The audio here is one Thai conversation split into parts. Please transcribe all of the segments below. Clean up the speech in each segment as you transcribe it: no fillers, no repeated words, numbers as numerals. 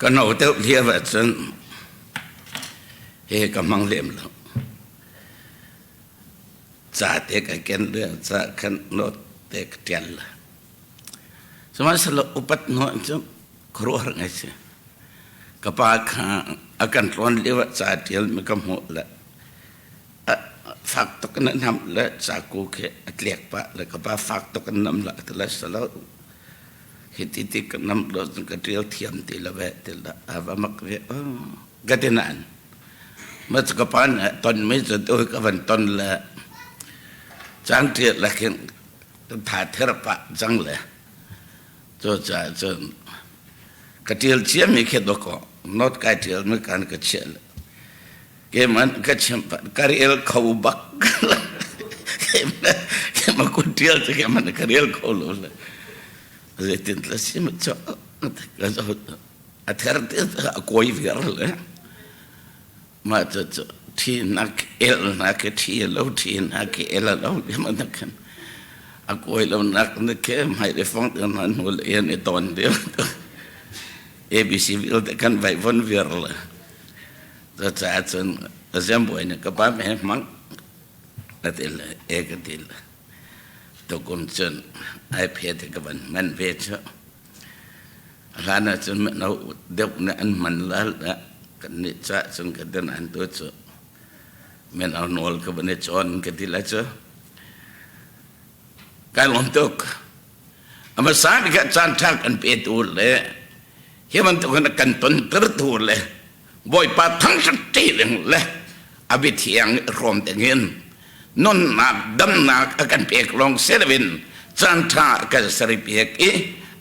ก็เอาเต้าเทียบจนเฮกำลังเลี้ยมแล้วจ่าเตกเกนเรื่องจ่าขันโนเตกเตียนละสมัยสลบอุปัตโนจะครัวไงสิกับปากอาการร้อนเรียกว่าจ่าเตียนมันก็หมดละฝากตกนั้นทำและจากกูแค่เลียกปะแล้วก็ปาฝากตกนั้นนำละแต่ละสลบเหตุที่กันนำรถก็เรียวเทียมตีละเวตีละอาว่ามักเวก็ได้นานเมื่อสักพักเนี่ยตอนไม่จะโดยกับวันตอนละจังเทียละเข่งถ่ายเทระปะจังเลยจนกระเทียมเชี่ยมีแค่ตัวก็นอดกระเทียมไม่การกระเทียมเกมันกระเทียมกระเรียลเขาบักเกมันกุเทียมจะเกมันกระเรียลเขาลุเลยเลยติดละสิมันจะก็จะอัธร์ที่กวยวิร์เลยมาจะที่นักนักที่เราที่นักเราเดี๋ยวมันนักกันกวยเรานักนักไม่ได้ฟังเรื่องนั้นหัวเรียนในตอนเดียวABC วิลแต่กันไปวนวิร์เลยจะจนเสียงบ่อยเนี่ยก็ป้าแม่มังนั่นเองก็ดีละตกลงจนไอ้เพจก็มันเพจร้านนั้นจนมันเอาเด็กนั่นมันละละกันนี่จ้าจนกันเดินอันตัวจ้ะมันเอาโนลก็มันจอนกันที่ละจ้ะการลงตุกอามาสารกันจานทักกันเปิดตัวเลยเฮ้มันตุกันกันต้นตระตัวเลยบ่อยปาทั้งสติเลยอภิเทียงรวมแต่เงินนนนักดำนักอาการเปียกลงเซลวินจันทรากันสริเปียก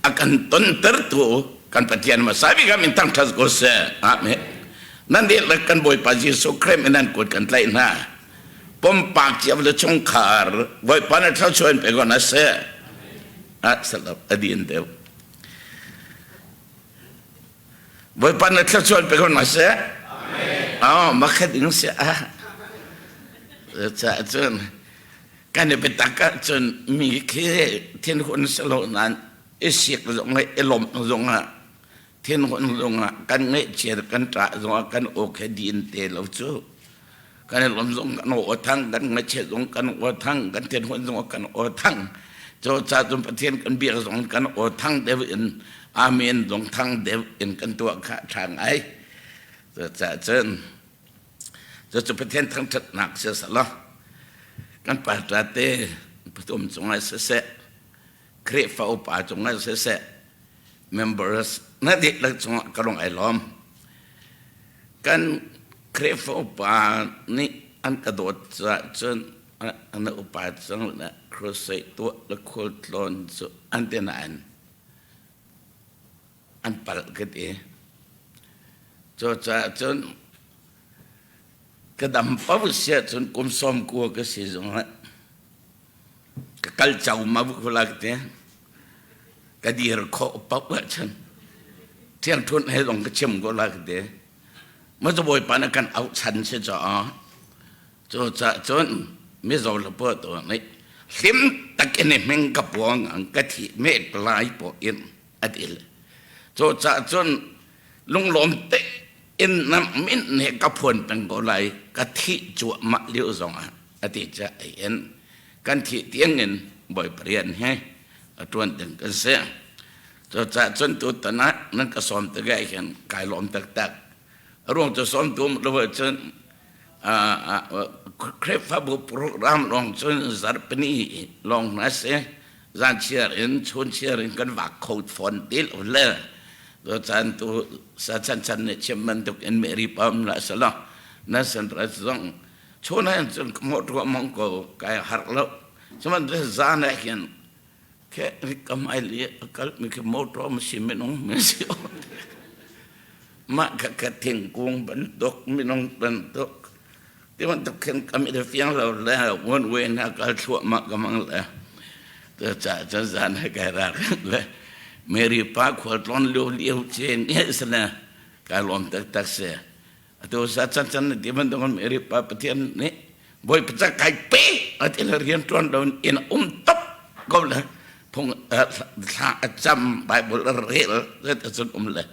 อาการต้นตระตัวกันปฏิญาณมาสาวิกามินตั้งทัศกุศลอาเมนั่นเดียร์กันบ่อยปัจจิสุเครมนั่นกดกันไล่หน้าปมปากเจียบเลยชงขาร์บ่อยปานเท่าชวนไปก่อนนะเสียสลับอดีตเดียวบ่อยปานเท่าชวนไปก่อนนะเสียมาขัดอิงเสียจะจนการเนี่ยเป็นตากจนมีแค่เทียนคนสโลนั้นเสียกลงไอ้ลมลงเทียนคนลงกันเงยเชียร์กันตราลงกันโอเคดีนเตลจูกันลมลงกันโอทั้งกันเงยเชียร์ลงกันโอทั้งกันเทียนคนลงกันโอทั้งโจจ่าจนประเทศกันเบียร์ลงกันโอทั้งเดวินอาเมนลงทั้งเดวินกันตัวข้าทางไอ้จะเจนจะประเทศทั้งทัดหนักเสียสละกันป่าตาเต้ประตูมจงไอ้เสะเครียดฟ้าป่าจงไอ้เสะ members นั่นเด็กเราจงกระลงไอ้ล้อมกันเครียดฟ้าป่านี่อันกระโดดจะจนอันนั้นอุปาจังนะครูใส่ตัวและโคตรลอนจุอันเดนอันปัลกันเองจะจนกระดำปั๊บเสียจนกุมซ้อมกัวก็เสียจงละก็กัลเจ้ามาบุกลักเนี่ยก็ดีร์ข้อปั๊บว่าฉันเที่ยงทุนให้ลงก็เชื่อมก็ลักเดียมันจะบ่อยปานกันเอาฉันเสียจะจนไม่รอละเปิดตัวนี้สิมตะเกียนเมงกับปวงอังกะทิเม็ดปลายปออินอดีตจะจนลุงหลอมเตอินน้ำมินเนี่ยกระพวนเป็นก็ไรกะทิจั่วมะเลี้ยวสองอดีตจะเห็นกันที่เตียงเงินบ่อยเปลี่ยนให้ตวนถึงกันเสียจะจนตัวตนะนั่นก็สอนตะไกเห็นกายหลอมตักร่วงจะสอนตัวเราจนเครปฟับโปรแกรมลองจนสารปนีลองนะเสียจานเชียร์อินชวนเชียร์อินกันวักโคดฟอนติลเลยตัวจันตัวสันเนี่ยเชื่อมันตุกอินเมริปามละสละนั่นสันรัสซองชวนให้จนหมดตัวมองก็กายหักแล้วสมันจะจานอะไรกันแค่ริกไม่เลี้ยก็มีแค่หมดตัวมันสิไม่น้องไม่สิโอมากกะทิ้งกงบันตกไม่น้องบันตกที่มันตกเข็นก็ไม่ได้เฟียงเราแล้ววนเวียนก็ชั่วมากก็มั่งแล้วตัวจะจานให้กายรักเลยเมรีปากขวดร้อนเลี้ยวเชนเนี่ยสินะการลมตักเสียตัวสันที่มันต้องเมรีปากประเทศนี้บ่อยประจักษ์ไก่เป๊ะที่เราเรียนตอนโดนอินตบก็เลยพงจำไบเบิลเรียลจะสุดเลย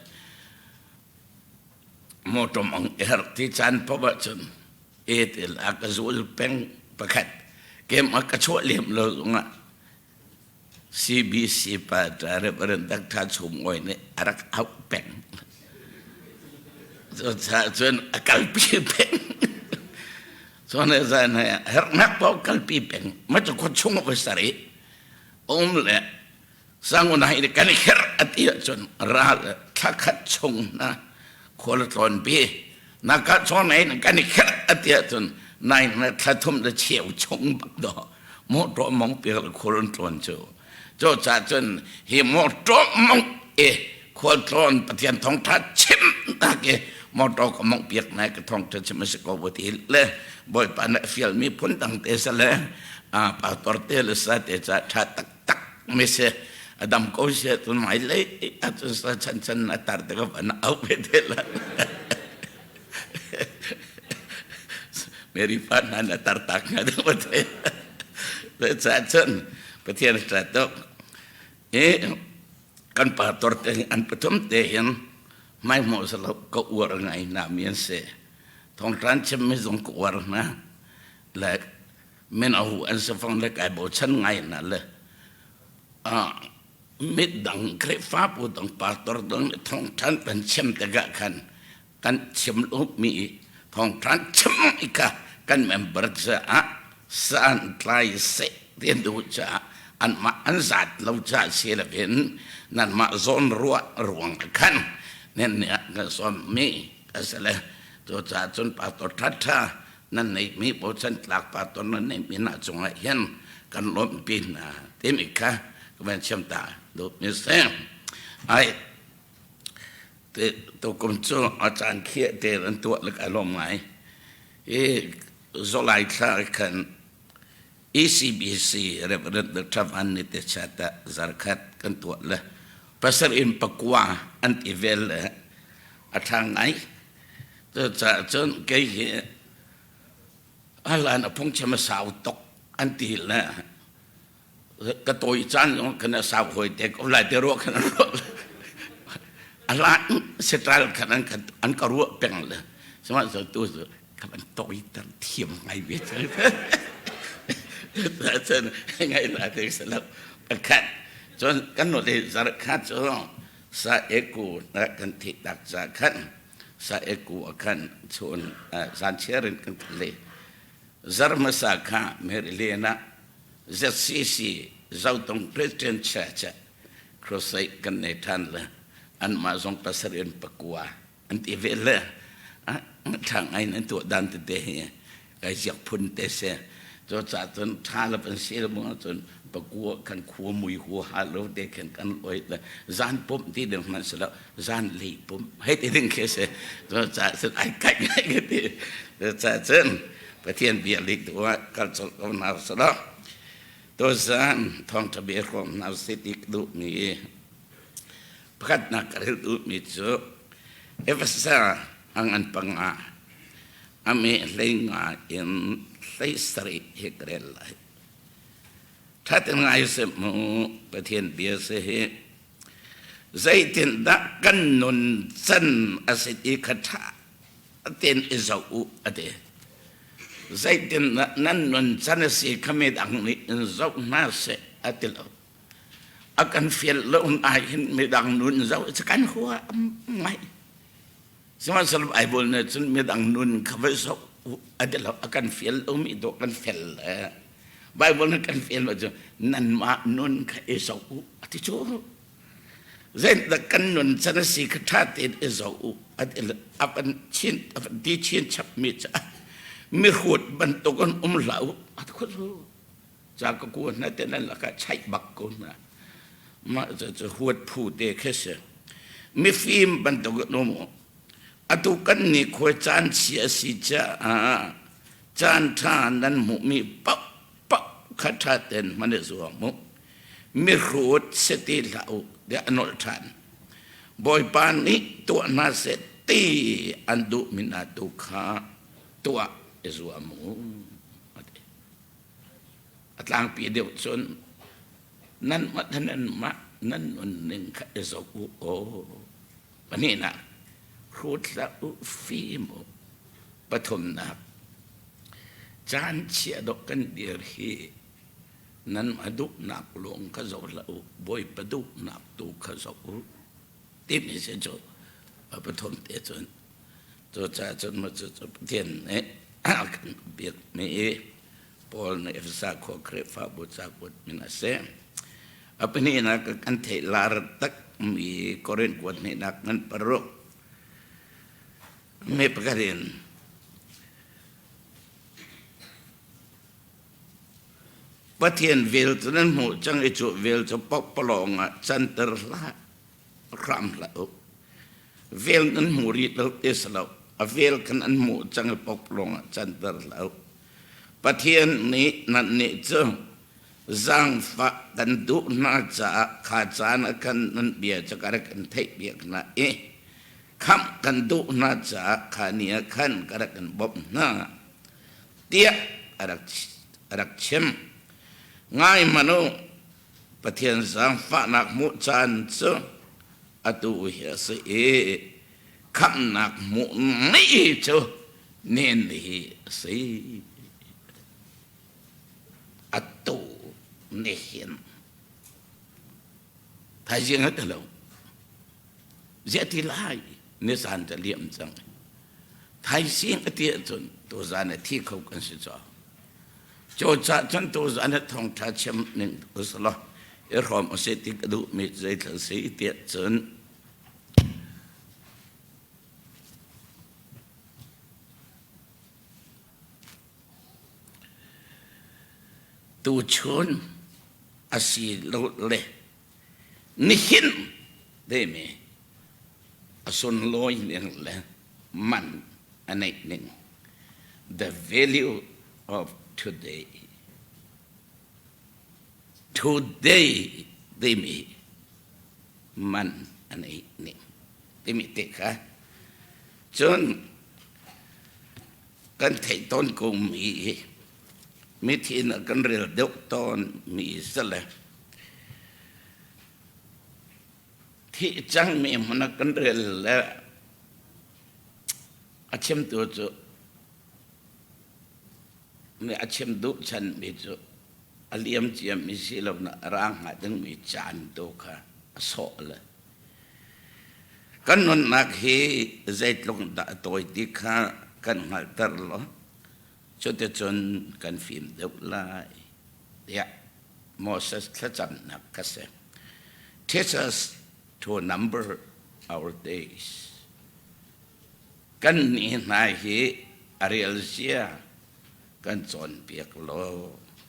โมตมองที่จันพบจนอากาศอุลเป็งประคัดเกมอากาศช่วยเลี้ยมเลยงะ CBC ปัตตานีเรื่องดักท่าชุ่มไว้เนี่ยรักเอาเป็งส่วนกลปีเป็งส่วนอะไรเนี่ยนักพอกลปีเป็งมันจะคนชุ่มไปสริเลยสังวนให้ในการเขรอติจนราลทักขัดชงนะคนละตอนปีนักชนไหนในการเขรอติจนนายนักทุ่มจะเฉียวชงบักดอโมโตมองเปียกคนละตอนโจจ่าจนหิโมโตมองคนตอนปฏิญทองทัดชิมตาเกโมโตก็มองเปียกนายกระทองทัดชิมสกอบติเลยบ่อยปานฟิลมีพ้นตั้งแต่สละปาตอร์เตลสัตย์จะทัดตักไม่ใช่Adam kau sihat tu mailai atau sahaja natar dengan mana awet lah. Meri pan natar taknya tu betul. Sahaja petian stratok. Kan pator dengan betul tehen mai mau selalu kau orang lain namian se. Thong rancam mezong kau orang na. Lek menahu ansafang lek ay bochan ngay na le. Mid dang kre fa pu dang pastor dang thong than pen chem te ga kan chem lup mi thong than chem ika kan member cha san tlai se tien du cha an ma an zat lo cha se la ben nan ma zon ruang kan nen ne ga som mi asale to cha chun pastor thatha nan nei mi po chan tlak pastor nan nei mi na chung a hian kan lom pin na tem ika kan chem taดูมิเซมไอ้ตัวกลุ่มช่วงอาจารย์เขียนเตือนตัวเล็กอารมณ์ไหมโซไลท์กัน ECBC เรื่องเรื่องทวันนิติชาติสารคัดกันตัวเลยภาษาอินปกว่าอันที่เวลทางไหนจะจนเกี่ยอะไรนะพงษ์จะมาสาวตกอันที่ละก็ตัวจันยกันสาวหอยแต่ก็หลายเดือนกันอะไรเสร็จแล้วกันอันก็รู้เป็นเลยสมัยสุดตัวสุดก็มันตัวตันเทียมไงเวทแต่จนไงล่ะถึงสลับประคัดจนกันหนดเลยสารคัดจนสาเอกูนักกันที่ตักสาคันสาเอกูกันชนสารเชื่อรินกันเลยจารมาสาขาเมริเลนะZCC เราต้อง President Church ครอสไซกันในท่านละอันมาส่งภาษาเรียนปกว่าอันที่เวลาทางไอ้นั่นตัวดันตัวเดียไอ้อยากพุ่นเตะเสียจนจากจนท่าละเป็นเสียละมั้งจนปกว่ากันขัวมุยขัวฮาโลเด็กกันลอยละจานปุ๊บที่เดิมมันสละจานลีปุ๊บให้ที่ดึงเคสจนจากจนไอ้ไก่ไอ้กันที่จนจากจนประเทศเบียร์ลีกตัวกันสละนาสละตัวสันทองทะเบียนของนาสิติกดูมีพัฒนาการดูมีจุเอฟซ่าอังปังอาอเมริกาอินไซสรีเฮกเรลไลถ้าถึงไงสมุประเทศเบียร์เสียใจตินดักกันนุนสันอาศัยขะทาเต็นอิจอูอเดใจตินนั้นนุนสันสีขมิดังนี้เจ้าหน้าเสอติลอาการเฟียลลงไอเห็นไม่ดังนุนเจ้าจะกันหัวไม่สมัยสลับไอ้บุญเนี่ยฉันไม่ดังนุนเขาไปสอบอติลอาการเฟียลลงมีตัวกันเฟียลไบเบิลนั้นกันเฟียลว่าจะนั่นมานุนเขาเอสอูอติโจใจแต่กันนุนสันสีขะทาเต็นเอสอูอติลอับชินอับดีชินชับมิจ้ามีขวดบรรทุกกันเหลาอัดคนรู้จากกูนั่นแต่นั่นละก็ใช้บักกูนะมาจะขวดผู้เด็กแค่เสียมีฟิล์มบรรทุกกันอัตุกันนี่ขวดจานเสียสิจ้าจานท่านั้นมุมีปั๊บปั๊บขัดท่าเต้นมันจะสวมมุมีขวดเสติเหลาเดี๋ยวอนทานบอยปานนี้ตัวนาเสตีอันดุมินาตุขาตัวIzuamu, atlang pidiw son nan uning ka izuku o panina รูดละอุฟีโมปฐมนักจานเชียดกันเดียร์ฮีนั้นมาดุนักลงขจรละอุบอยประดุนักตูขจรที่มีเสจปฐมเตจนตัวจ่าจนมาจุดเทียนเนี่ยเบียดไม่พอในเอฟซ่าขอเครฟ้าบุษาบุตรมินาเซapa ni nak kan te lartak mi koren kuat ni nak nan peruk me pekarin patien vel tu nan mu chang e chu vel chu pok polong a chan ter la kram la vel nan mu ri lo tes lo a vel kan an mu chang e pok polong a chan ter la patien ni nan ni chu zang faกันดุน่าจะขาดสารกันนั้นเบียจะการกันเทเบียกนะคำกันดุน่าจะขาเนียขันการกันบบนะเตี้ยรักเชื่อมง่ายมโนประเทศสังฟ้านักมุจันทร์อตุเหียเสคำนักมุนี่เจ้าเน้นที่เสอตุเนียนถ้ายังงั้นเราเสียที่ไล่เนื้อสารจะเลี่ยมจังไทยเสียงเตี้ยจนตัวสารที่เขากันสิจ้าโจทย์จนตัวสารทองทัชมหนึ่งอุสละรอมเสติกดูมิใจทศเตี้ยจนตัวชนอาศัยลุเล่นิหินได้ไหมส่วนลอยเนี่ยแหละมันอันหนึ่ง the value of today ได้ไหมมันอันหนึ่งได้ไหมเด็กค่ะจนกันไถ่ต้นกูมีที่นักกันเรียนเด็กตอนมีสละที่จังมีมันกันเรียนแล้วอาชีพตัวจุมีอาชีพดุฉันมีจุอาเลียมเจียมมีสิลนะร่างหาดึงมีจานตัวค่ะโซ่เลยกันนนนักเฮใจลงตาตัวที่ข้ากันหัดตลอดจนจนกันฟิล์มเด็กไล่เดี๋ยวมอสขจันนักกษตร teach us to number our days กันนี่นายเฮอาริเอลเซียกันจนเปียกโล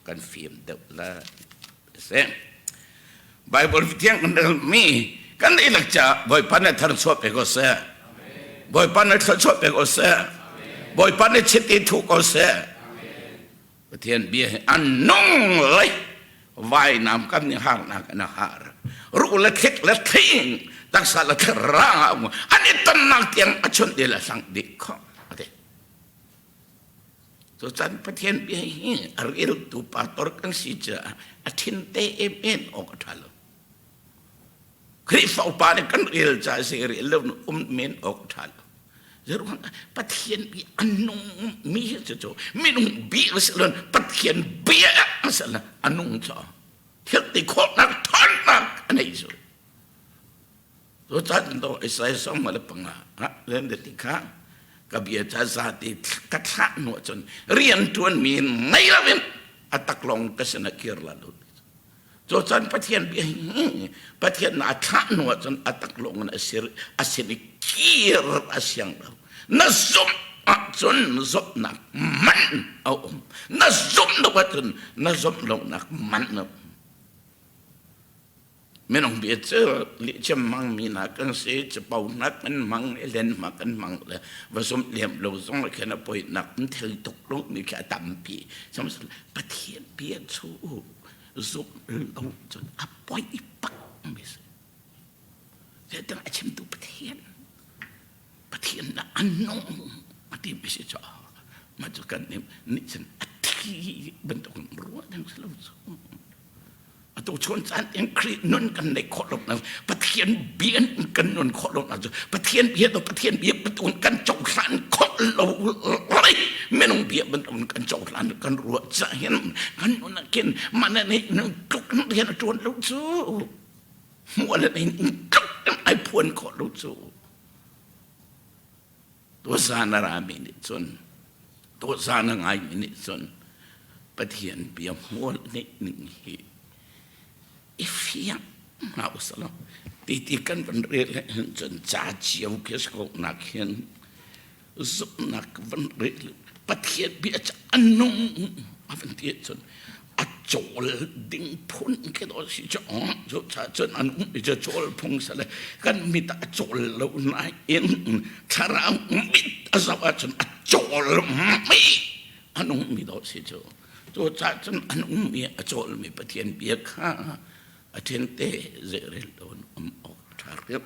กันฟิล์มเด็กไล่เส้นไบเบิลเที่ยงกันเดิมมีกันได้หลักจะบ่อยปันในทางชอบเปก็เสียบ่อยปันในทางชอบเปก็เสียบ่อยปันในชิดที่ถูกก็เสียประเทศเบียอันนุ่งเลยว่ายน้ำกันในห้างนักนาหารรู้ละคิดละทิ้งตั้งสารละร่างอันนี้ต้นนักเตียงอชนเดลสังดิข้อสุดท้ายประเทศเบียอาริลตุปาตอร์กันสิจ้าอาทินเตเอเมนออกทัลคริฟเอาปานกันเรียลจ้าเสรีเล่นเมนออกทัลจะรู้ว่าประเทศเบียอันนุ่งมีจะโจไม่นุ่งเบียสลันประเทศเบียสลันอันนุ่งจ้าเที่ยวติดโคนักทอนนักอันนี้สุดสุดท้ายตัวไอ้สายสองมาเลยปังอ่ะเรื่องเด็ดข้างกับเบียจ้าซาติกัดขาหนวดจนเรียนทวนมีไม่ละเว้นอัตกลงกษณะเกียรลาดุจนจันประเทศเบียประเทศนาขาหนวดจนอัตกลงนั้นอาศิริเกียรอาเซียงเราน่าสมจนสมนักมันเอาน่าสมนักจนน่าสมลงนักมันนะไม่ต้องเบียดเจอลิจมังมีนักกันเสียจะเป่านักมันมังเล่นมากันมังเลยว่าสมเหลี่ยมเราต้องแค่นั้นปล่อยนักมันเธอตกลงมีแค่ต่ำปีสมมติประเทศเบียดสู้สมเราจนอับปล่อยปักไม่ใช่แต่ต้องอาชีพตัวประเทศน่ะอันนงมาที่ไม่ใช่จ่อมาจากกันนี่ฉันอัฐิบรรทุกรั้วทั้งสลับสม ตัวชนสันยังคลีนุ่นกันในขอลงนะประเทียนเบียนกันนุ่นขอลงนะประเทียนเบียนตัวประเทียนเบียนประตูกันจงสันขอลงอะไรไม่ต้องเบียนมันกันจงสันกันรัวใจเห็นกันนุ่นกินมันในนึกจุกนั่นเห็นจวนลุกสู้มัวในจุกไอ้พวนขอลุกสู้ตัวสานารามินิจนตัวสานางไงมินิจนประเทียนเบียมหัวในหนึ่งเหตุอีฟียงเราสละตีกันเป็นเรื่องจนจ่าเจียวเกี่ยวกับนักเห็นสุนักเป็นเรื่องประเทียนเบียจะอันนุ่มอันเดียจนอัดโจลดิ่งพุ่นแค่ตัวสิจะอ๋อจนอันนุ่มจะโจลพงสเลยกันมีแต่โจลแล้วนายเอ็นชารามิดอาสวะจนอัดโจลไม่อันนุ่มมีตัวสิจะตัวจ่าจนอันนุ่มมีโจลมีประเทียนเบียข้าอาทิตย์เตะเจริญโดนออกทาร์บ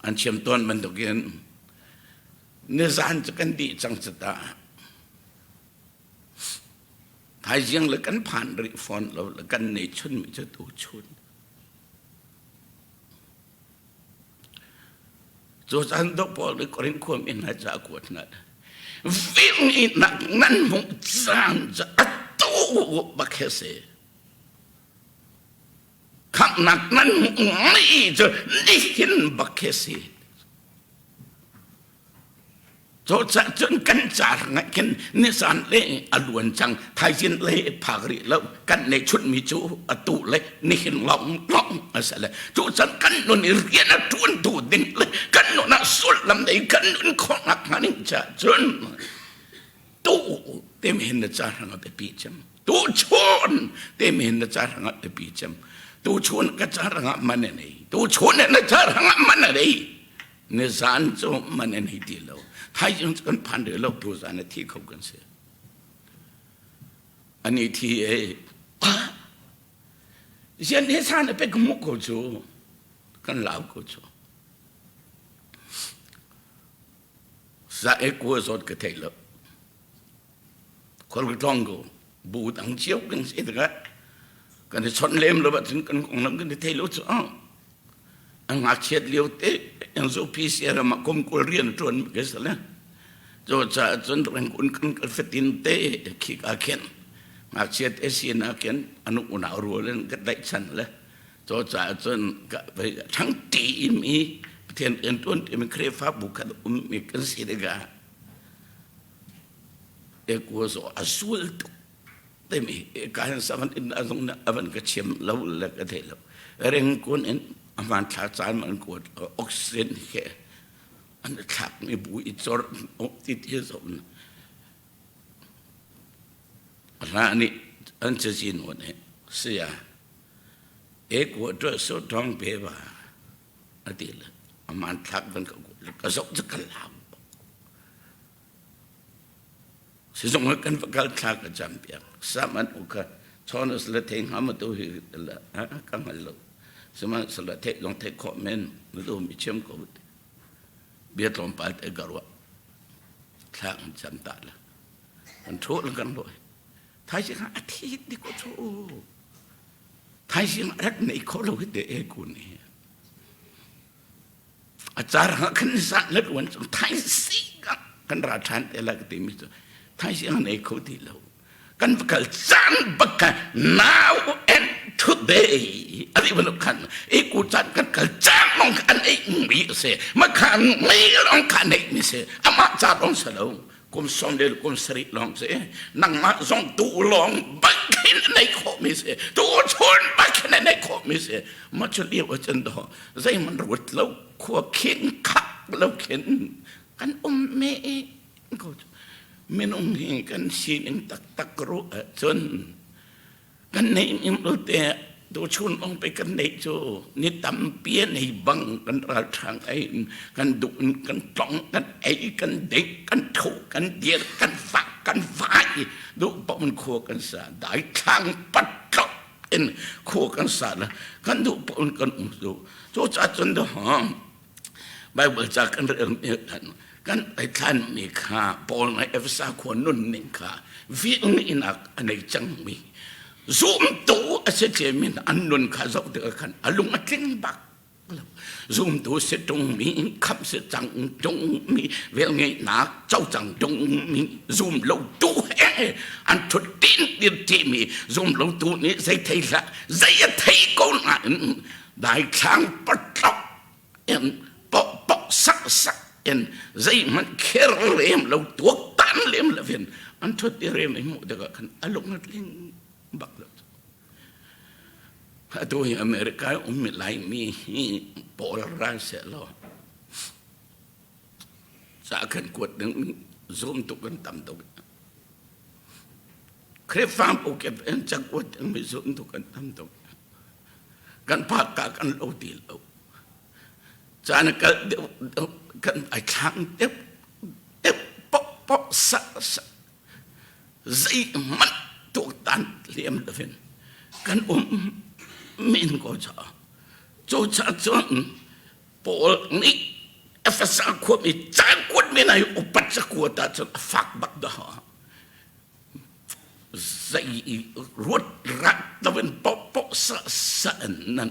อันเชื่อมต้นมันตกเย็นเนื้อสารจะกันดีจังสตาถ้ายังเลิกกันผ่านริฟอนเราเลิกกันในชุนมิจะตูชุนตัวสารตกพอหรือกริงความอินหาจากวดนั่นวิ่งอินักนั้นมุจานจะตูบักเฮเซขับหนักนั้นไม่จะได้เห็นบักเคสีโจจะจนกันจาร์นักกันนิสานเล่อลวนจังไทยจินเล่ภากรีแล้วกันในชุดมีจูอตูเล่นี่เห็นลองอะไรโจจะกันนนเรียนทวนตูดิ่งเลยกันนนสุดลำในกันนนของนักมันจะจนตูเต็มเห็นจาร์นักแต่ปีจำตูชนเต็มเห็นจาร์นักแต่ปีจำตูชวนกระจารางมันนี่ตูชวนเนี่ยจารางมันนี่เนี่ยสารโจมันนี่ดีแล้วถ้ายังกันผ่านเดือดเราตัวสารที่เขากันเสียอันนี้ที่ยันเนี่ยสารเป็นกมุกกูจูกันลาวกูจูสายกูสอดกระเทยแล้วคนก็ต้องกูบูตังเชี่ยวกันเสียกันกันชนเล่มแล้วแบบถึงกันของน้ำกันเทลุจ้าอันหักเช็ดเลี้ยวเตะอันสุพีเสียระมาคมกุเรียนจนเกษรโจจะจนแรงคนกันกันเฟตินเตะขี้กาเข็นหักเช็ดเอซีนาเข็นอนุอุณารัวเล่นก็ได้ชันเลยโจจะจนก็ไปทั้งตีมีเทียนเอ็นต้นที่มันเครียดฟ้าบุกกันมีกันสิเดกาเอกวัวโซอสุลตุแต่มีการสมันอินอาสงนะอันก็เชื่อมเราแล้วก็เทเราเรื่องคนเอ็นมันขาดสารมันกดออกซิเจนแค่อันขับมีบุยจอดติดที่สุดร้านนี้อันจะจีนวันนี้เสียเอกวัวตัวสุดท้องเบบาอันนี้แหละมันขับมันก็สกจะกลับสิ่งที่กันฟังกันทักจำเปียกสามันอุกะชอนสละเทงหามาตัวหิละกังหันลูสมัยสละเทลงเทคอมเมนมาตัวมีเชื่อมกูเบียดลงไปเอกรัวทักจำตาละมันทุกข์กันด้วยท้ายสิ่งอาทิตย์นี่ก็ทุกข์ท้ายสิ่งรักในคนเราที่เด็กกูนี่อาจารย์ขันสันเล็กวันท้ายสิ่งกันราชันแต่ละก็ตีมิตรท้ายสิ่งในคนที่เรากันประกาศจันประกาศ now and today อะไรวะลูกขันไอ้กูจันกันประกาศจันลองขันไอ้มีเสียมาขันไม่ลองขันไอ้มีเสียอามาจันลองเสลวกุมสมเด็จกุมสริลองเสียนั่งมาส่งตูลองบักขินในโคมีเสียตูชนบักขินในโคมีเสียมาจะเรียกว่าจันดอใจมันรวดแล้วขวบเข็นขับแล้วเข็นกันเมก็ไม่น้องเห็นกันชีนิงตักรู้จนกันในอิมรุเตะตัวชนลงไปกันในโจนี่ตำเปียในบังกันราชางไอ้กันดุนกันตองกันไอ้กันเด็กกันถูกกันเดียดกันฝักกันฝ่ายดูปมันโคกันสาได้ทางปัดกบเอ็นโคกันสาละกันดูปมันกันดูโจจัดจนเดือดใบเบิกจากกันเรื่องนี้กันไอ้ท่านมีค่าปอลในเอฟซ่าควรนุ่นหนึ่งค่าวิ่งอินักอันในจังมี zoom tu ase chemin annun kha zo de khan alung atling bak zoom tu se tung mi kham se chang tung mi vel ngai na chau chang tung mi zoom lo tu an thut tin dir ti mi zoom lo tu ni sai thai la zai thai ko na dai khang pat tok en pop sak sak en zai man kher lem lo tu tan lem la ven an thut ti rem ai mu de khan alung atling bak lo tôi America mình lại mi bỏ ra sẽ lo xã khẩn quật đứng zoom tụ gần tầm tụ khép phàm ok em chắc quật đứng mi zoom tụ gần tầm tụ gần phát cả gần lâu tì lâu cha nó gần ai kháng tiếp bóc sắc dây mắt tụ tan liêm là viên gần mình có cho cha chọn bộ ní FSA của mình trả quất mình này bắt ra của ta chọn phạt bắt đó dây ruột rát ta vẫn bóc sợ nên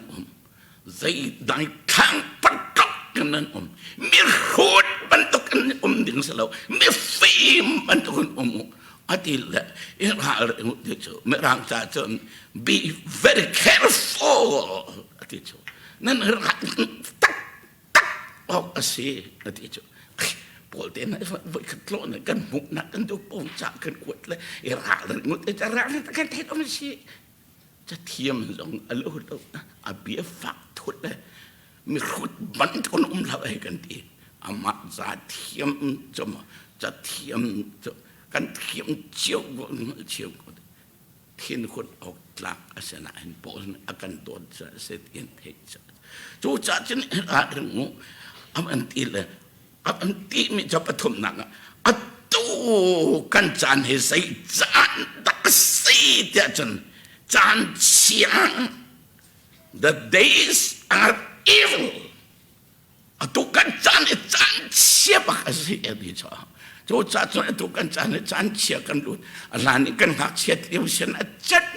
dây đại khang bắt tóc nên mi ruột bắt tóc nên đừng sợ mi phim bắt tóc Adil irhal itu merang sahaja be very careful itu nan tak oh asih itu polten berketlon kan mukna kan tu puncak kan kuat le irhal ngut cara kan itu mesti jatiam dong aluh tu abi faktut le mirut bantu umlah kan ti amat jatiam cuma jatiamกันเทียมเชี่ยวกดทิ้งคนออกหลักอาศัยอันโปนอาการโดนจะเสียเองเองจู่จ้าจะนี่อะไรงูอันตีเลยอันตีมีจะปฐมหนักอันตู้กันจานให้ใส่จานตักสีเดียจนจานเชียง the days are evil อันตู้กันจานให้จานเชียบกันสิเอดีจ้าจู่จ้าจนตุกันจานจานเชียกันดูอะไรนี่กันหักเชียเดียวเชียนะจัน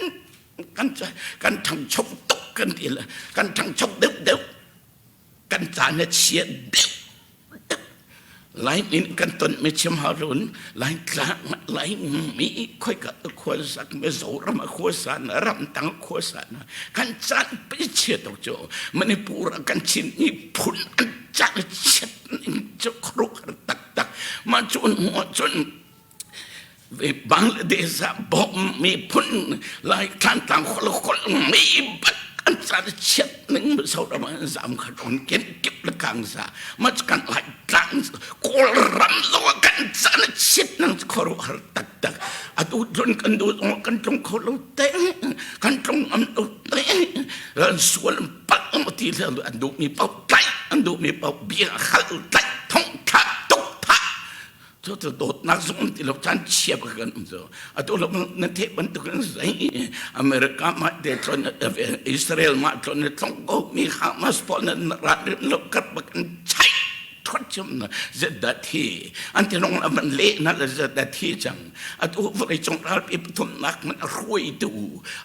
กันทั้งชกตกกันทีละกันทั้งชกเด็บกันจานเชียเด็บหลายนี่กันต้นไม่เชื่อมหารุนหลายกลางหลายมีค่อยกับขวดสักไม่โสรมาขวดสานรำตังขวดสานกันจานไปเชียตกโจมันในปูระกันชินนี่พุ่นกันจานเชียจะครุกตักมาจนหัวจนบังเลเดชบ่มีพุ่นหลายท่านต่างคนมีบัตรกันจานเช็ดหนึ่งสาวมาสามขนมเก็บละกังซามากันหลายต่างโกรำตัวกันจานเช็ดนั่งคอรุหตักอะดูจนกันดูกันจงคอรุเตะกันจงอันดูเตะแล้วส่วนปักมาทีละอันดูมีเป่าไก่อันดูมีเป่าเบียร์ขัดไก่ท้องขา就多那种的老咱切不跟着，啊，都老那天本都跟谁？อเมริกามาเดชนอิสราเอลมาจนต้องก็มีฮามาสปอนน์รัฐลบกับกันใช้ทดจำนะจะดัดที่อันที่น้องมันเละนั่นแหละจะดัดที่จังอ่ะตัวอะไรจงรักเป็นทุนนักมันรวยดู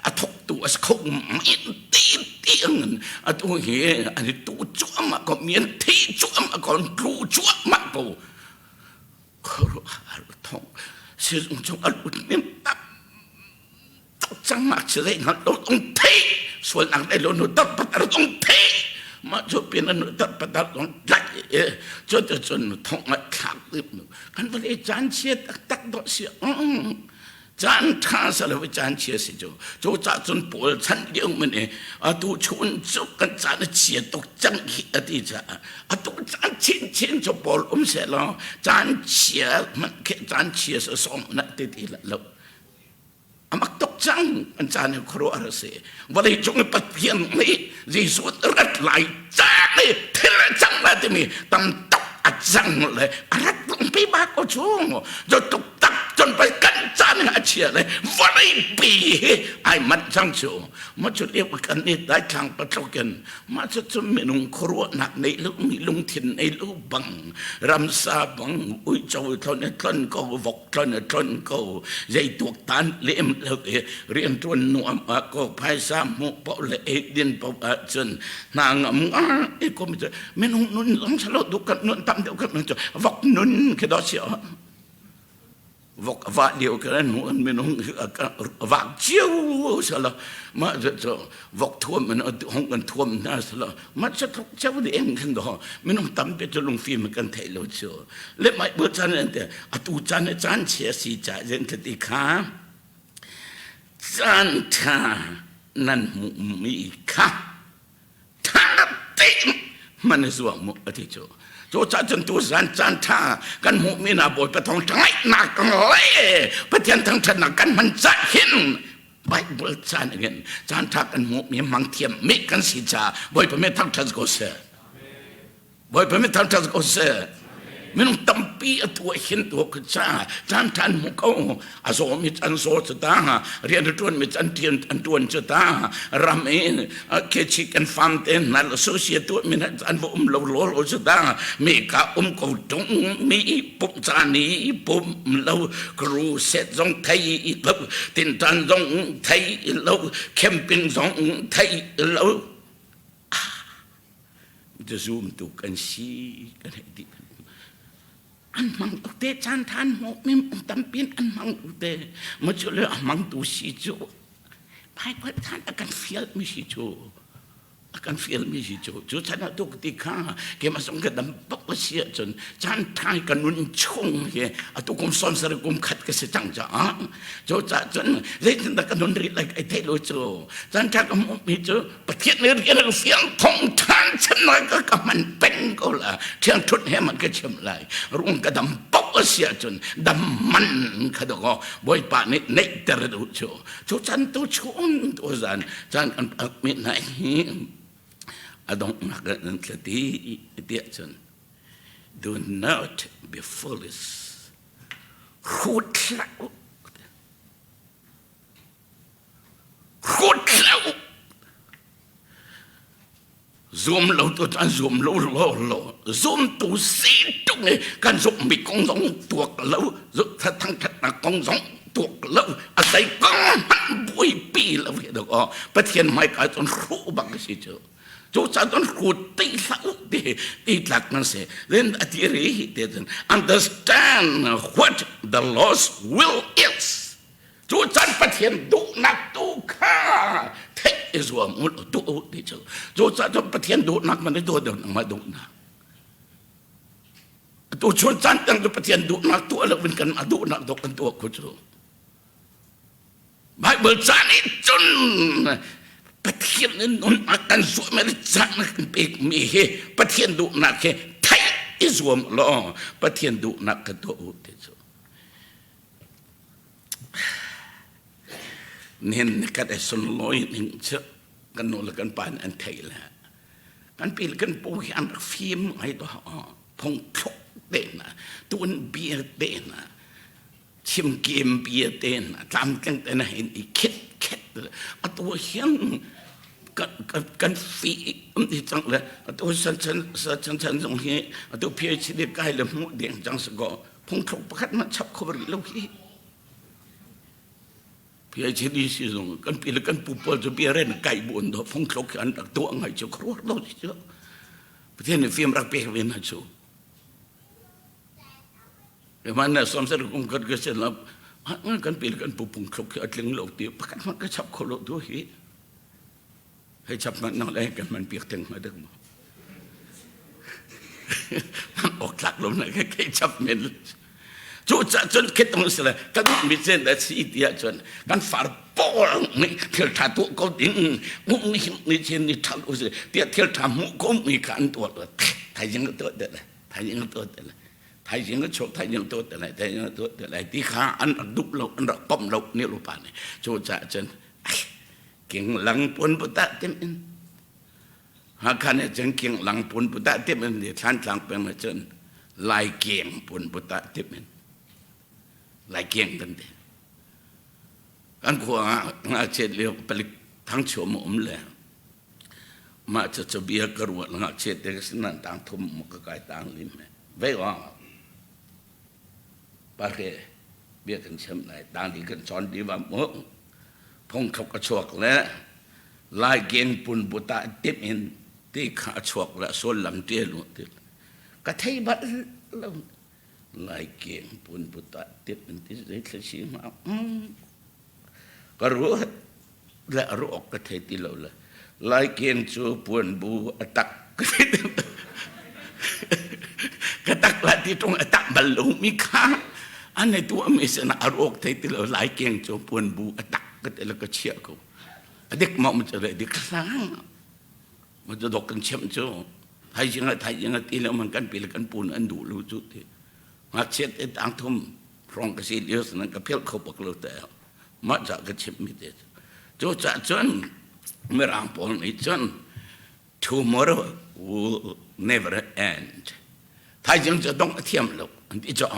อ่ะทุกตัวคงมีตีเงินอ่ะตัวเหี้ยอันนี้ตัวจ้วมาก็มีที่จ้วมาก็รู้จ้วมาก็ครูอารุทองเชื่อจงอารุเนียตับจังมากเชื่อได้นะเราต้องเทส่วนอันใดเราหนุตัดปัตตาต้องเทมาจบเป็นหนุตัดปัตตาต้องได้จนทองมาขาดลืมกันวันนี้จานเชียตักดอกเสียจานท่าสารวิจานเชียสิโจจ่าจนปวดฉันเดียวมันเองตูชวนจบกันจานเชียตกจังหิอดีจ้าตูจานชินจะปวดเสร็จแล้วจานเชียมันแค่จานเชียสองนัดตีละแล้วมักตกจังมันจานครัวอะไรเสียวันนี้จงปัดเพียงนี้จีสุดรัดไหลจานนี่เทละจังละที่มีตั้งตกจังเลยรัดลงไปบ้าก็ช่วงจะตกตักจะ นไปกันจานหาเชียเลยวันไอ้ปีไอ้มันจังโจมาจุดเรียกว่ากันนี่ได้ทางประตูกันมาจุดมีลุงครัวหนักในลูกมีลุงถิ่นในลูกบังรำซาบังอุ้ยเจ้าทนทนก็วกทนทนก็ใจตัวตันเลี้ยมเลยเรียนตัวหนุ่มก็ภายสามมุปเลยเดินปะจนนางไอ้ก็ไม่จะไม่นุ่งนุ่นลองฉลาดดูกันนุ่นตามเดียวกันนุ่นจะวกนุ่นคือดอเสียวกว่าเดียวกันนุ่นไม่นุ่งวกเจียวสละมาจะวกท่วมมันห้องกันท่วมน่าสละมาจะทุกเจ้าเองกันดอไม่นุ่งตามไปจะลงฟิล์มกันไทยเราเชียวเล็บไม่เบื่อจันเนี่ยอตูจันจันเชียสีจ่าเจนคติขาจันทานั่นมีค่ะท่าเต็มมันสวมมุอธิโจโจจันตัวจันทากันมุมีนาบอยไปทองทั้งไอ้หนักเลยประเทศทั้งชนะกันมันจะเห็นไบเบิลจันเงินจันทากันมุมีมังเทียมมิกันสิจ่าบอยไปไม่ทั้งทัศกุศลบอยไปไม่ทั้งทัศกุศลไม่ต้องตั้มปีตัวเห็นตัวกุศลจันทันมุกเอาอาโซมิจันโซจตาเรียนตัวมิจันเทียนอันตัวจตารำเองเคชิกันฟาร์มเต็นนั่นโซเชียตัวมินันอันบุมโลโลจตามีกากูตงมีปุ่มจานีปุ่มโลครูเซตจงไทยโลตินจันจงไทยโลแคมปิ้งจงไทยโลจะซูมตุกันซีกันให้ดีอันมังตุเตจันทานโมมิมตัมปินอันมังตุเตมาจุเลอันมังตุสิโจภายก็ท่านอาการเฟียลมิสิโจอาการเฟียลมิสิโจจุฉันเอาตุกติข้าเกี่ยมาส่งกระดำปักเสียจนจันทานกันนุนชงเกี่ยเอาตุกุมซ้อมสระกุมขัดกันเสียจังจ้าโจจ่าจนเล่นแต่กันนุนรีไลไอเทโลโจจันทานก็มุมิโจประเทศนี้เรียนเฟียลทองทานฉันน้อยก็กับมันเป็นก็ละเที่ยงทุนให้มันก็เชื่อมไหลรุ่งกระดำปักเสียจนดำมันขดก็บอยป่านี่เนตระดูโจโจจันตัวชนตัวจันกันมีไหนI don't know that do not be foolish. ขุดแล้วzoom เราตัวจัน zoom เรา zoom ตัวสีตรงนี้กันzoom มีกองสองตัวเราถ้าทั้งทักกองสองตัวเราอาศัยกองมันบุยปีเราเห็นดอกประเทศไม่กลายจนรู้บังสิเจ้าโจจันต้องขุดตีสักตีหลักนั่นสิเล่นอธิริหิเดน understand what the Lord's will is โจจันประเทศดุนักดุข้าเทอิสวามุลดุดิเจ้าโจจันประเทศดุนักมันได้ตัวเดียวมาดุนักตัวชนจันตั้งตัวประเทศดุนักตัวเราเป็นกันมาดุนักตัวกันตัวคุณเจ้าไบเบิลจานี่จนประเทศนั้นนนอาการสวยไม่ได้จังนักเอกมีเฮประเทศดุนักเฮไทยอิสวามล้อประเทศดุนักกระโดดเจ้าเน้นกันได้สนลอยหนึ่งเจ้ากันโนละกันปานอันไทยละกันปีละกันปูยันฟิล์มไอ้ตัวพงทกเด่นตัวนเบียเด่นชิมเกมเบียเด่นตามกันแต่ไหนอีกคิดตัวเฮียนกันฟีที่จังเลยตัวฉันตรงนี้ตัวพี่ชิดใกล้เลยมุดเดียงจังสกอพงทุกประคัดมันชับขบริลูกฮีพี่ชิดสิตรงกันปีละกันปูปอจะเบียเรนไก่บุญตัวพงทุกอันตัวไงจะครัวเราเจ้าประเทศนี้ฟิล์มรักเปียเวียนนะจูแต่มันเนี่ยสมศักดิ์กุมกันก็เสร็จแล้วกันปีกันปุ๊บครบอัดเลี้ยงโลกตีประกันมันก็ชับโคโลด้วยให้ชับมันนั่งอะไรกันมันเปียกเต็มมาดึงมันออกหลักลมหน่อยแค่ชับเมนจู่จนคิดตรงนี้เลยกันมีเส้นแต่สีเดียจนกันฝาปอลนี่เที่ยวถ่ายตัวก็ดิ้งมุ้งนี่เช่นนี่ทันอุสิเที่ยวถ่ายมุ้งก็มีการตัวเลยถ่ายยังตัวเด็ดเลยถ่ายยังตัวเด็ดเลยไทยยังก็โชว์ไทยยังตัวแต่ไหนไทยยังตัวแต่ไหนที่ข้าอันดุบเราอันป้อมเราเนี่ยรูปานเนี่ยโชว์จ่าจนเก่งหลังปนปุตตะเต็มอินหากขันเนี่ยจนเก่งหลังปนปุตตะเต็มอินเดี๋ยวท่านหลังเป็นมาจนลายเก่งปนปุตตะเต็มอิน หลายเกี่ยงกันเด็กันขวางาเช็ดเลี้ยวไปทั้งชั่วโมงเลยมาจะเบียกระวดงาเช็ดเด็กสนั่นต่างทุ่มมกกายต่างลิมไว้ว่าปาเกเบียกันเชื่อมไหนต่างดีกันสอนดีว่าหมกพงเขากระชวกแล้วลายเกียงปุ่นบุตรติดอินที่ขาชวกและโซนลำเตี้ยลุติกระเทยบัดลายเกียงปุ่นบุตรติดอินที่ได้ชี้มาก็รู้และรู้ออกกระเทยที่เราเลยลายเกียงจูปุ่นบูตักกระตักละที่ตรงตักบรรลุมีค่าอันในตัวมีสนะรู้ออกเทยที่เราลายเกียงจูปุ่นบูตักก็แล้วก็เชี่ยกูเด็กมองมันจะเลยเด็กสร้างมันจะดกกันเชื่อมโจ้ไทยยังตีแล้วมันกันปีละกันปูนอันดูรู้จุดที่มาเช็ดไอ้ต่างทุ่มรองกระสีเดียวสนั่นก็เพี้ยเขาปกเลยแต่มาจากกระชิบมิเดโจ้จะจนเมื่อร่างปนนี้จน tomorrow will never end ไทยยังจะต้องเทียมโลกอันที่จะ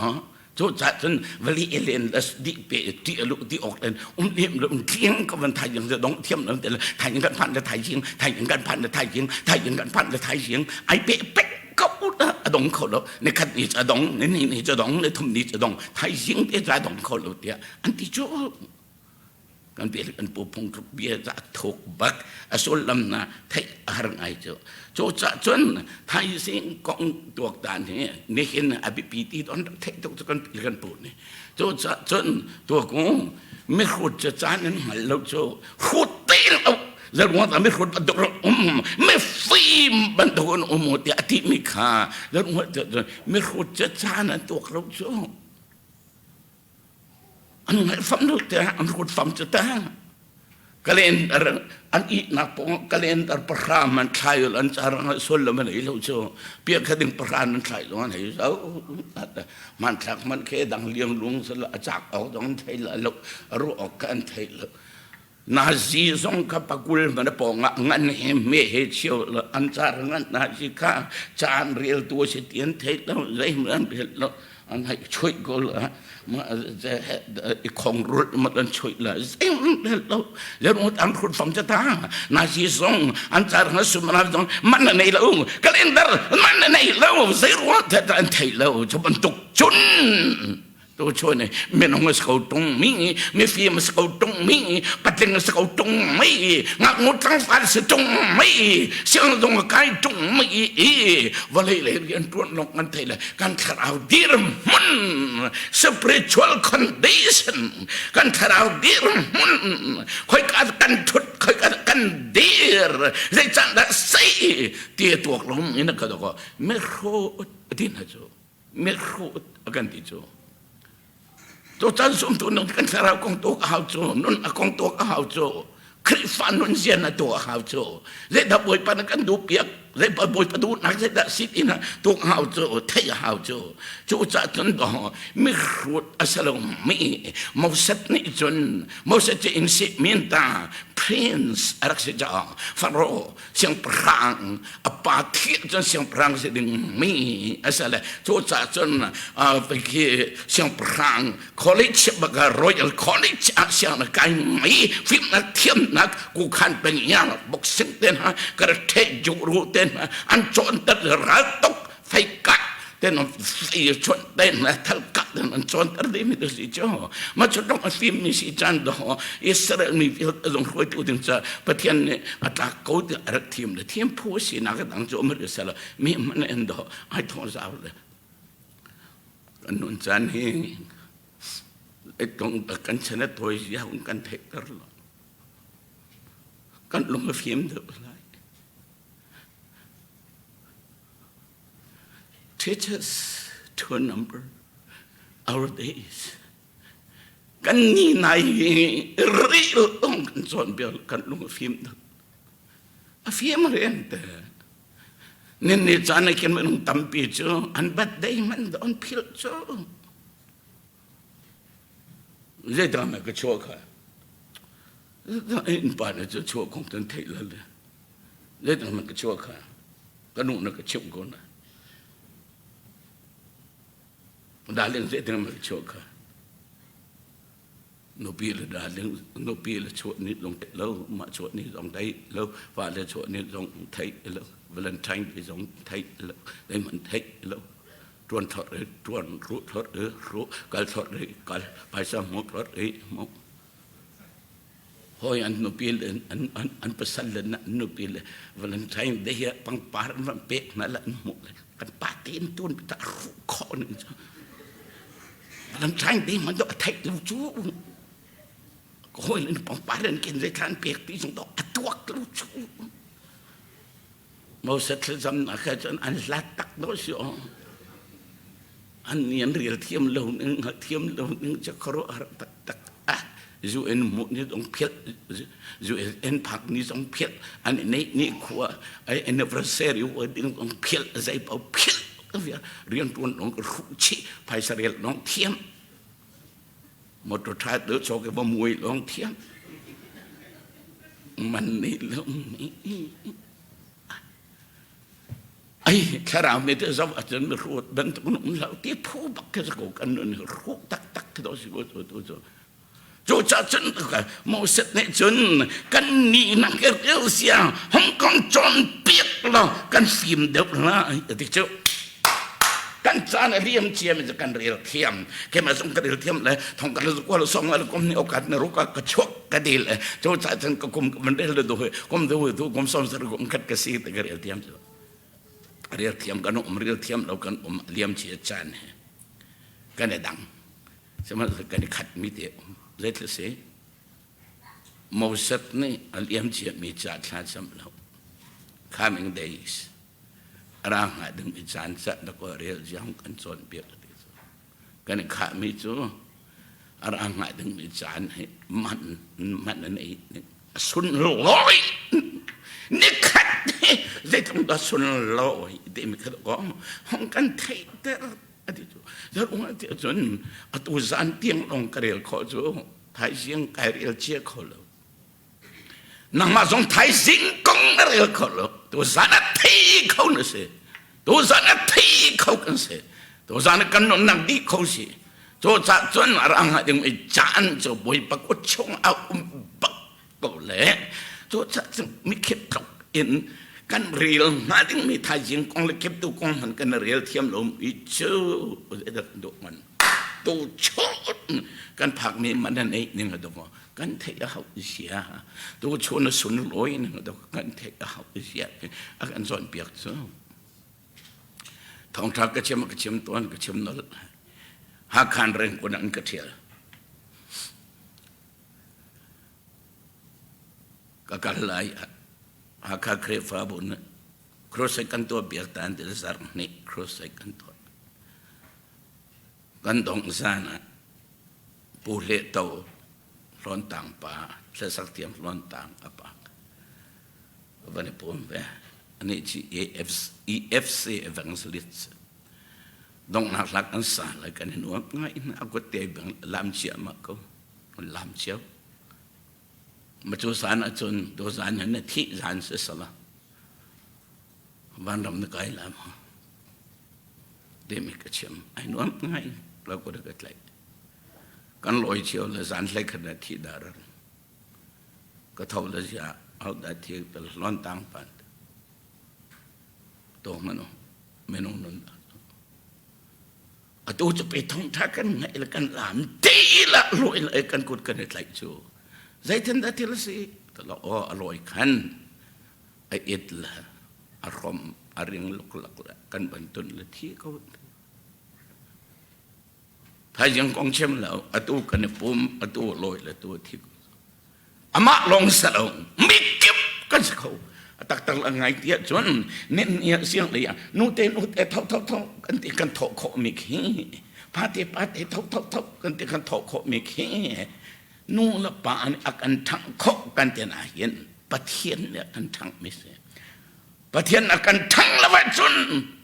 โจจัดจนวลีเอเลนและดิเปที่ลุที่ออกเลยเลี้ยงเลยเทียงกับวันไทยยังจะต้องเทียมแล้วแต่ไทยยังกันพันและไทยเชียงไทยยังกันพันและไทยเชียงไทยยังกันพันและไทยเชียงไอเป๊ะก็อุดอดงเขาแล้วในคันนี้จะดงในนี่จะดงในทุ่มนี้จะดงไทยเชียงที่จะดงเขาแล้วเดียอันที่โจกันเปลี่ยนกันปูพงกเบียจะถูกบักอสุลำนาไทยอะไรไงโจจะจนไทยเสียงกองตัวตาเนี่ยนี่เห็นอภิปีที่ตอนไทยตัวกันเปลี่ยนกันปูนี่โจจะจนตัวกูไม่ขุดจะจานนั้นหันเราโจขุดเตะเราแล้วว่าแต่ไม่ขุดบันทึกไม่ฟิล์มบันทึกหมดที่อธิมิคาแล้วว่าจะไม่ขุดจะจานนั้นตัวเราโจอันนี้ฟังดูแต่อันนี้คนฟังจะแต่กเลนอันอีนักปองกเลนอันประหารมันใช่อันจารังส่วนละมันไหนเราโจเปียกแค่ดึงประหารมันใช่ละมันไหนเรามันทักมันแค่ดังเลี้ยงลุงสละจากเอาตรงไทยละลูกรู้ออกกันไทยละนาซีสงกับปกุลมันปองงั้นเห็นไม่เห็นเชียวละอันจารังนาซีข้าจานเรียลตัวเสียนไทยแล้วเลยเหมือนเดิมละอันให้ช่วยกูละมาจะของรถมันช่วยละเอ็งแล้วแล้วมันอันคนฟังจะตานาซีสงอันจารังสุมาณมันในเราก็เล่นดามันในเราเสียรู้แต่อันไทยเราจะบรรทุกจุนตัวช่วยเนี่ยไม่น้องสกาวตรงมีไม่ฟีมสกาวตรงมีปัจจัยสกาวตรงมีงักมุดทั้งฝันสตรงมีเสียงตรงกายตรงมีวันเลยเรียนตัวน้องกันไทยเลยการคราวดีรมัน spiritual condition การคราวดีรมันคอยกันทุดคอยกันดีร์ใจจันทร์ใส่ที่ตัวลงนี่นะก็ต้องไม่รู้ที่นั่นจ้ะไม่รู้กันที่จ้ะตัวจันทร์สมตัวนึงกันสารกองตัวข้าวโจนุ่นกองตัวข้าวโจคริฟันนุ่นเสียนตัวข้าวโจเล่ดับบวยปนกันดูเปียกเล่บวยปดูนักเล่ดัสิทธินะตัวข้าวโจเทียข้าวโจโจจันทร์ดอไม่รู้อัศลมีมอสัตนี่จนมอสัตอินสิมินตาPrince อะไรสักอย่างฟาโรห์เสียงพรางอปาทิจนเสียงพรางเสียงมีอะไรโจจ่าจนไปที่เสียงพรางคอลเลจบักรอยัลคอลเลจเสียงนักการมีฟิล์มนักเทียมนักกูขันเป็นยาบ็อกซิ่งเต้นฮะกระเทยจูรูเต้นอันโจนตัดรัดตกไฟกัดเต้นฟีชนเต้นนะทัลกัดนั่นชนตัดได้ไม่ได้สิจ้ามาชนต้องฟิล์มมีสิจันดออิสราเอลมีฟิลต์ลงคุยตัวถึงจะประเทศเนี่ยอัตราโกดรักทีมเลยทีมผู้สินักดังโจมริสละมีมันเอ็นดอไอ้ทอนสาวเลยกันนุ่นจันเฮงไอ้ตรงกันชนะตัวอยาวกันเทกันหรอกันลงมาฟิล์มเดือดเลยTeach us to number our days. กันนี่นายรีลต้องกันสอนเบียกันลงฟิล์มดับฟิล์มเรียนแต่เนี่ยจานกันมันตั้มปีจ้าอันบัดได้มันโดนพิลจ้าเรื่องทำไมก็ชั่วค่ะไอ้ป่านจะชั่วของตันเทลเลยเรื่องทำไมก็ชั่วค่ะก็นู่นก็ชิมกันนะดาเล่นเรื่องทำไมก็ชั่วค่ะ nô pi là đà lên nô pi là chỗ nít giống lâu mà chỗ nít giống đấy lâu và là chỗ nít giống thấy lâu Valentine thì giống thấy lâu đấy mình thấy lâu tuần thọ đấy tuần rút thọ đấy rút cái thọ đấy cái phải sao một thọ đấy một hồi anh nô pi là anh pesan lên nô pi là Valentine đấy bằng par bằng pek nãy là anh một cái party tuần bị ta rút khó nữa Valentine đấy mà đó thấy lâu chú hồi lên bằng par lên kiến dây than pek tí chúng đó tuột lâu chú mau settle zaman akhirnya an latak dosyo an yang real tiam lo neng cakro arab tak zu en mu ni dong phiet zu en pak ni dong phiet an ni khua ai anniversary wo ding dong phiet zai pau phiet avia rian tuan dong ru chi phai sarel dong thiam một trò trai đỡ cho cái bom mùi dong thiam man ni long ni ai khả năng này thì sao vậy mình ruột bên trong nó là tiếp thu bắt cái cổ căn nó ruột tắc cái đó gì rồi cho chân cái màu sắc này chân căn ni năng cái điều gì không còn tròn biết lo căn phim được là thì chứ căn cha này riêng chia mình căn real thiam cái mà xong cái real thiam này thằng cái nó xong là con nhiều cái nó cái chuột cái đi là cho chân cái mình đây là đôi cùng xong rồi cùng cắt cái gì cái real thiam real thiam kan real thiam lo kan liam chia chan kan đằng xem kan khát mi tiệt rất là sẽ màu sắc này liam chia mi chan xem lo coming days rang ngài đừng mi chan sa nó có real giang kan chọn biết kan khát mi chú rang ngài đừng mi chan man này sun lối nít khát dây trong đó xuân lỗi để mình có không cần thấy thế rất là tiếc chuẩn tu gian tiếng lòng cái điều khó chỗ thái riêng cái điều chia khó lắm nằm mà trong thái riêng công cái điều khó lắm tu gian là thấy không nữa sẽ tu gian là thấy không cần sẽ tu gian là cần nó nặng đi không sẽ cho cha chuẩn mà rằng là đừng bị chán cho bồi bạc quất chung áo bạc cổ lẽ cho cha mi khép cọc in kan real na ding mi thai jing kong le kep tu kong han kan real thiam lom I chu da do man tu chot kan phak mi man nei ning do kan thei a hau sia tu chu na sun loi ning do kan thei a hau sia kan zon piak chu thong thak ka chem ton ka chem nol ha khan reng ko nan ka thial ka kal lai haka krefa bun cross kanto biartan de zar ni cross kanto kandong sana pule to lontang pa sa saktiam lontang apa bane pom be ani chi efc evangelist dong nak lak an sa la kan nu ngai aku te bang lam chia ma ko lam chia mà chú sản ở chốn đồ sản này thị sản sẽ sao là ban đầu nó cái làm để mình cái chuyện ai nói ngay là có được cái lại căn lối chiều là sản lấy cái này thị đà rồi cái thầu là gì ao đã thị là lon tăng pan tổ mà nó ở tôiจะไปท่องทักกันไงแล้วกันlàm tí là lối lạiกันcộtกันlại chú dây thân đã thiếu gì tức là lỗi khăn ai ít là arom aring lục lạc căn bản tuần là thi câu thay rằng con xem là tu cần phum tu lỗi là tu thi ama long sao mít kiếp cái câu tắc là ngày tiết chuẩn nên nhiều riêng là nô tê thâu cái tiền cần thọ khổ mít khí phá tê thâu cái tiền cần thọ khổ mít khíนู่นละป่านอาการทั้งโคกันเตียนอาเห็นปะเทียนเนี่ยกันทั้งไม่เสียปะเทียนอาการทั้งละวันจน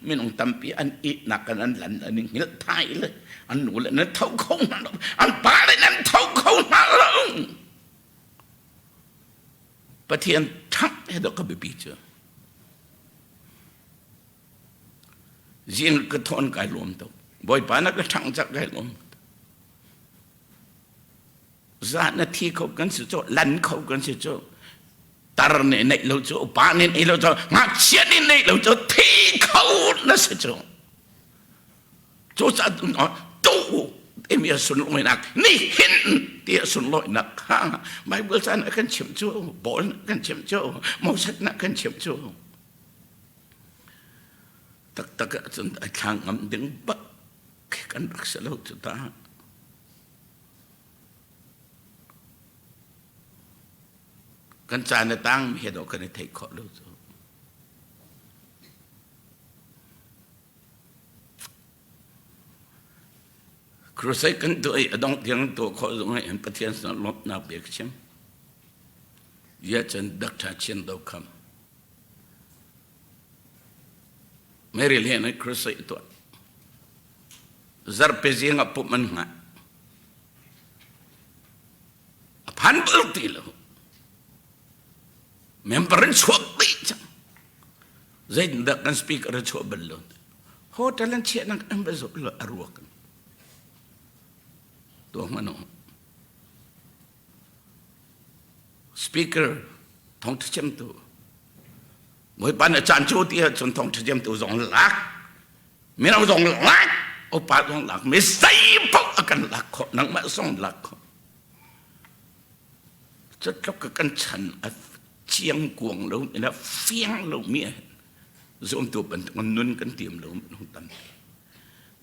ไม่ต้องตั้มปีอันอีนักกันอันหลันอันนี้เงี้ยไทยเลยอันหนูเลยนั่นเท่าเขาหน้าอันป่าเลยนั่นเท่าเขาหน้าลงปะเทียนทั้งให้ดอกก็ไปปีเจอยิงกระทอนกายลมตัวบ่อยป่านักก็ทั้งจักกายลม ra na thi khâu cần sự cho lăn khâu cần sự cho tar này này lâu cho ba này lâu cho ngạc chiến này lâu cho thi khâu nó sự cho sa nó tu em yêu xuân lội nặng ni hin tia xuân lội nặng ha mấy bữa sau nó cần chìm cho bỏ nó cần chìm cho màu sắc nó cần chìm cho tất tất cả chúng ta khang ngắm đứng bắt cái cần đặc sự lâu chúng ta cần cha nó tăng hiện đó cần thấy khó lâu rồiครูใส่กันตัวดองเทียงตัวขอตรงไหนประเทศสนลบนาเบียกชิมยาจันดักทัชินดาวคำไม่เรียนให้ครูใส่ตัวซาร์เปซีงกับปุ๊บมันหะพันบุตรีแล้วเมมเบอร์ชวบตีจังใจดักกันสปีกเกอร์ชวบลล์โฮเทลันเชียนักอันเบสุลอารวกันตัวมันอ๋อสปีกเกอร์ท้องที่จำตัวเมื่อปันอาจารย์โจที่จนท้องที่จำตัวสองหลักไม่เราสองหลักโอป้าสองหลักไม่ใส่พวกกันหลักคนนั่งมาสองหลักจะทำกันฉันเชียงกวงเราเนี่ยเฟี้ยงเราเมียส่วนตัวเป็นมันนุ่นกันเตรียมเราไม่ต้องตั้ง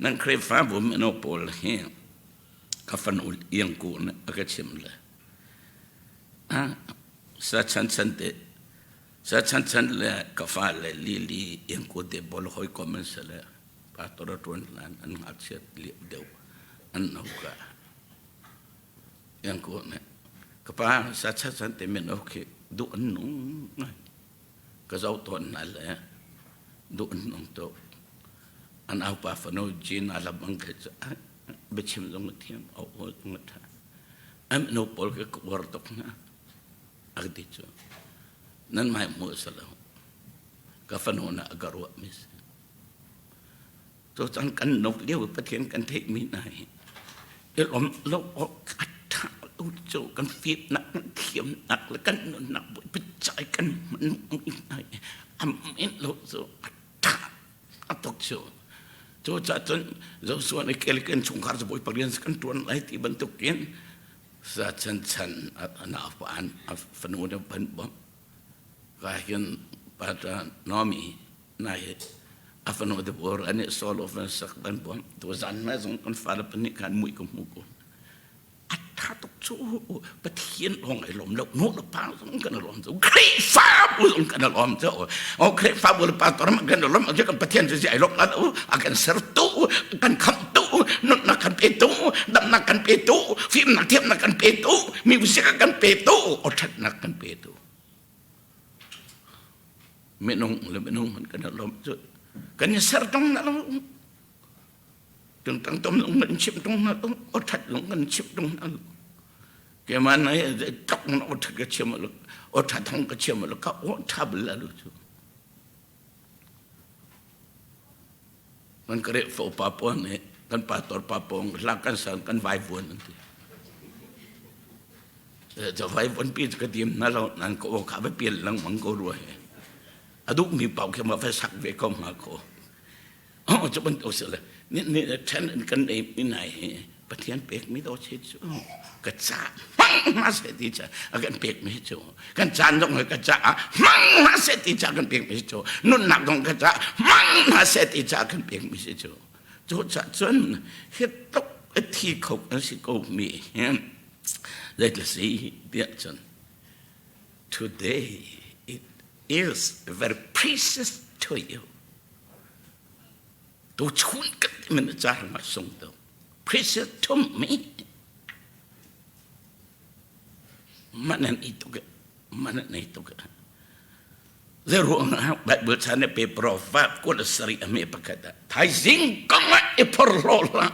นั่นเคยฟ้าผมไม่เอาโปลเฮียกาฟันอุลยังกูนะอากาศชิมเลยสัจฉันเตสัจฉันเลยกาฟ้าเลยลียังกูเดบอลหอยคอมเมนส์เลยปาตัวตัวนั้นอันหักเสียเลี้ยเดียวอันเอากะยังกูเนี่ยกาฟ้าสัจฉันเตมันโอเคดูอันนู้นก็เจ้าตัวนั่นแหละดูอันนู้นตัวอันเอาปาฟันอุจีนอะไรบางแค่เบ็ดชิมตรงเทียมเอาตรงนั้นอันนู้นพอลก็วอร์ตกนะอักดิจูนั่นไม่มัวสละก็ฟันหัวน่ะกระรัวมิสตัวจังกันนกเลี้ยวประเทศกันเทมีไหนเดี๋ยวเราออกอัดท่าอุจโจกันฟีบหนักเขียมหนักแล้วกันหนักไปจ่ายกันมันไหนอันนี้เราโจอัดท่าอัดตกโจโจจะจนเราส่วนในเกลิกันชงคาร์จะบ่อยปริญญากันตัวไหนที่บรรทุกเงินสัจฉันน่าฝันฝันว่าเป็นบ่ก็เห็นปัจจัยน้อมีนายฝันว่าจะบอกอันนี้สโลฟันสักเป็นบ่ตัวจันไม่ส่งกันฟ้าเป็นนิการมุยกับมุกุอัตถาตกโจปะเทียนลงไอ้ลมแล้วโน้ตป้าส่งกันลมส่งครีฟ้าบุส่งกันลมเจ้าโอเคฟ้าบุลป้าตอนนั้นกันลมเอาจะกันปะเทียนจะไอ้ลมแล้วกันเสร์ตูกันคำตูนุนักกันเปตูดำนักกันเปตูฟิล์มนักเทียมนักกันเปตูมิวสิกกันเปตูอดทัดนักกันเปตูไม่นุ่งเลยไม่นุ่งมันกันลมจุดกันยังเสร์ตรงนั้นจนตั้งต้นลงกันชิบตรงนั้นอดทัดลงกันชิบตรงนั้นแกมันไอ้ตกนั้นอดทัดก็เชื่อมาลูกอดทัดท้องก็เชื่อมาลูกก็อดทับแล้วลูกจุดมันก็เรียกฝูปาปอนเนี่ยกันปาตอร์ปาปองลักกันสั่งกันไว้วนนั่นทีจะไว้วนปีจะกระดิ่งนั่นเรานั่นก็โอ้ข้าไปเปลี่ยนหลังมังก็รวยอดุมีเป่าแค่มาไฟสักเวก็มาโคอ๋อจะเป็นตัวเสือเลยนี่ฉันกันเองนี่ไหนประเทศเปกไม่ต้องเชื่อกระจามังมาเสติจ่ากันเปกไม่เชื่อกันจานต้องกระจามังมาเสติจ่ากันเปกไม่เชื่อนุ่นหนักต้องกระจามังมาเสติจ่ากันเปกไม่เชื่อโจจะจนเฮ็ดตกที่เขาสิโกมีlet us see the action today it is very precious to you ตัวชุนกันมันจะมาส่งตัว precious to me มันนั่นอีตุกมันนั่นอีตุกเรื่องแบบเบอร์ชันเนี่ยเป็นโปรฟากุลสรีอเมริกาไทยสิงก็ไม่พอรอละ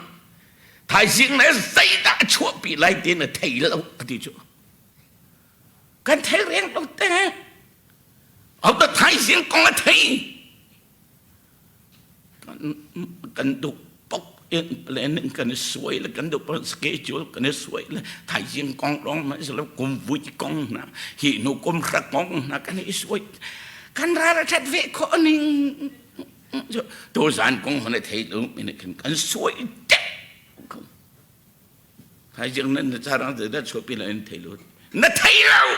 ไทยสิงเนี่ยใส่ตาชั่วปีไรเดียนไทยเราที่ชั่วกันไทยเรียนตั้งแต่เอาแต่ไทยสิงก็ไทยกันดุปก lên cái này suy là cái đó bằng schedule cái này suy là thay riêng con đó mà sẽ là cùng vui con na thì nó cùng ra con na cái này suy cái ra là thật việc khó nín tôi dàn con này thấy đúng mình cái suy thay riêng nên ra đó từ đó suy bị lên thấy luôn nó thấy đâu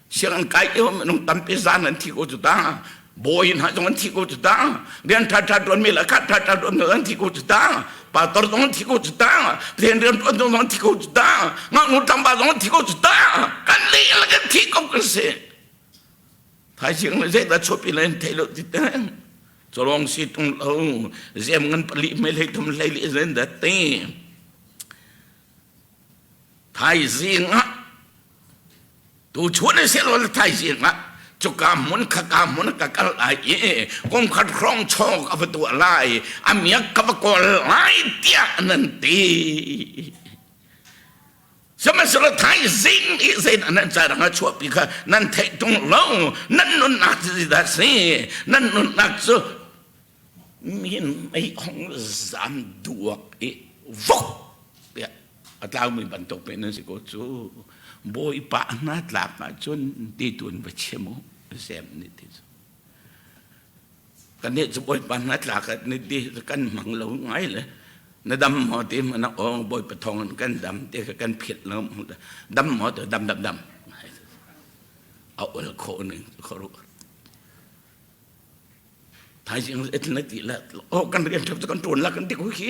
xem cái đó mình không tâm bị gian nên thì có chút ta boy na jangan tiku juta dan tata don melakat tata don jangan tiku juta pastor jangan tiku juta dan jangan tiku juta ngang tambah jangan tiku juta kan lihat kan tiku kerse thay siang ni saya dah coba lain telok kita tolong situng lau saya mengan pelik melek tu melek lain datang thay siang tu cuci selalu thay siangจุกามุนขกามุนกักอะไรกงขัดครองชอกเอาตัวอะไรอามีกับกอลไล่เตี้ยนันตีสมัยสุดท้ายสิ่งที่เซนนั้นจะรังชั่วปีกนั้นเทตรงลงนั้นนุนนักสิดาสีนั้นนุนนักสุมีไม่ของสามดวงวุกเนี่ยอาจารย์มีบรรทุกเป็นสิโกจูบอยปะนัดหลับมาจนตีตุนไปเชื่อมเสียมนิดเดียวกันเนี่ยจะบอยปะนัดหลับกันนิดเดียวกันมังเหลวไงเลยนั่นดำหมอที่มันอ๋อบอยปะทองกันดำเดียวกันเพียดแล้วดำหมอแต่ดำเอาละโคหนึ่งเขารู้ท้ายยังเอ็ดนัดทีละโอ้กันเรียนจบกันตุนละกันที่คุย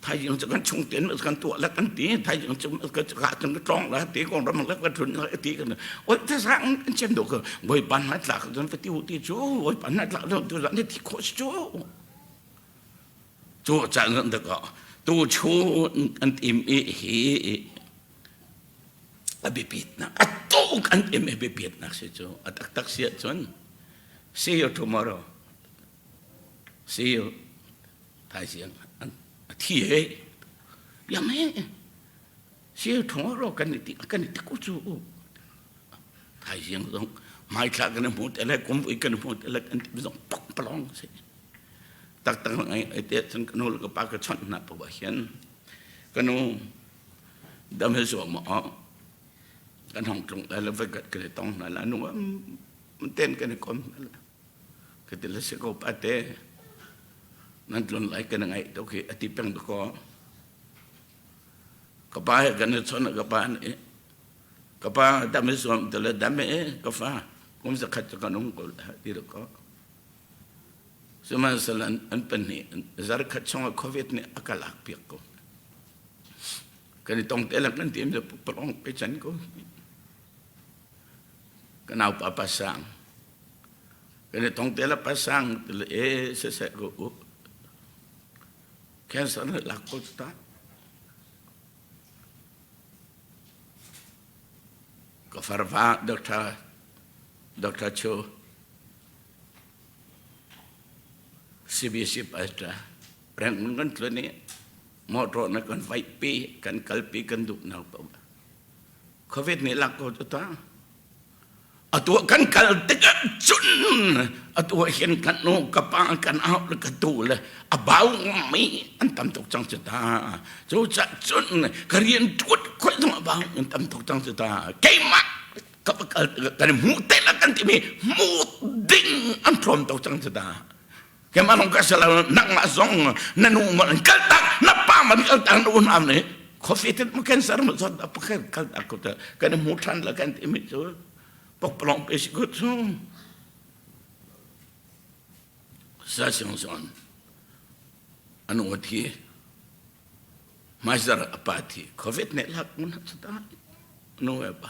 thayยังจะกันชงเตียนกันตัวแล้วกันตีthayยังจะกันขาดจนกระจองแล้วตีกองรำแล้วกันทุนแล้วตีกันโอ้ยถ้าสั่งเช่นเดียวกันบอยปันนัดหลักจนไปตีหัวตีโจ้บอยปันนัดหลักจนนี่ที่โคชโจ้จังเงินเด็กตัวชูอันอิมเออบิปิดนะอัตโตกันอิมเอบิปิดนะเสียโจ้อัตตักเสียจน see you tomorrow see you thayยังที่เฮ้ยยังไม่เชื่อถงรอกันนี่กูจูไทยยังต้องไม่คลากันหมดอะไรกุมวิกันหมดอะไรกันที่ต้องปักปลองสิตักไอ้เด็กฉันกันนู้นก็ปากกระชอนนับประวัติฉันกันนู้นดำให้สวมอ๋อกันห้องตรงแล้วไปกัดกันตรงนั่นแหละนู้นมันเต้นกันในกลมนั่นแหละก็แต่ละเสกปาเต้นั่นหล่นไหลกันยังไงโอเคอธิปังตะกอกบ้ากันเนี่ยชนกับบ้านกับบ้าดำไม่สวมแต่ละดำไม่กับฟ้าผมจะขัดกันนุ่งก็ดีแล้วก็สมัยสลันอันเป็นนี่จาร์ขัดช่องโควิดเนี่ยอากาศเปียกก็กันนี่ต้องเตะหลังกันทีมจะปลองไปฉันก็กันเอาปะสังกันนี่ต้องเตะละปะสังเสะก็cancer la costaก็ฟาร์ฟาด็อกเตอร์โชCBC ไปจ้ะแรงมันกันตัวนี้มอตรนักกันไฟปีกันกัลปีกันดุนเอาไปโควิดนี่ลักก็ตัวตัวกันกัลติกจุนตัวเห็นกันโนกับปากันเอาแล้วก็ตูเลยบ่าวมีอันตำตกจังจุดาจูจัดจุนกเรียนทุกคนต้องบ่าวอันตำตกจังจุดาเก่งมากกันมูเตละกันที่มีมูดิ้งอันพร้อมตกจังจุดาแค่มาลงกันสลานักมาซองนั่นนู่นมันกัลตักนับป้ามันกัลตักนู่นอันนี้โควิดมันกันสารมันสอดอะไรกัลตักก็จะกันมูทันละกันที่มีจูปกปลองไปสิกุศลซาซิงซอนอันวัที่มาจาร์อปาทีโควิดเนี่ยลักมันสุดท้ายนู้นไป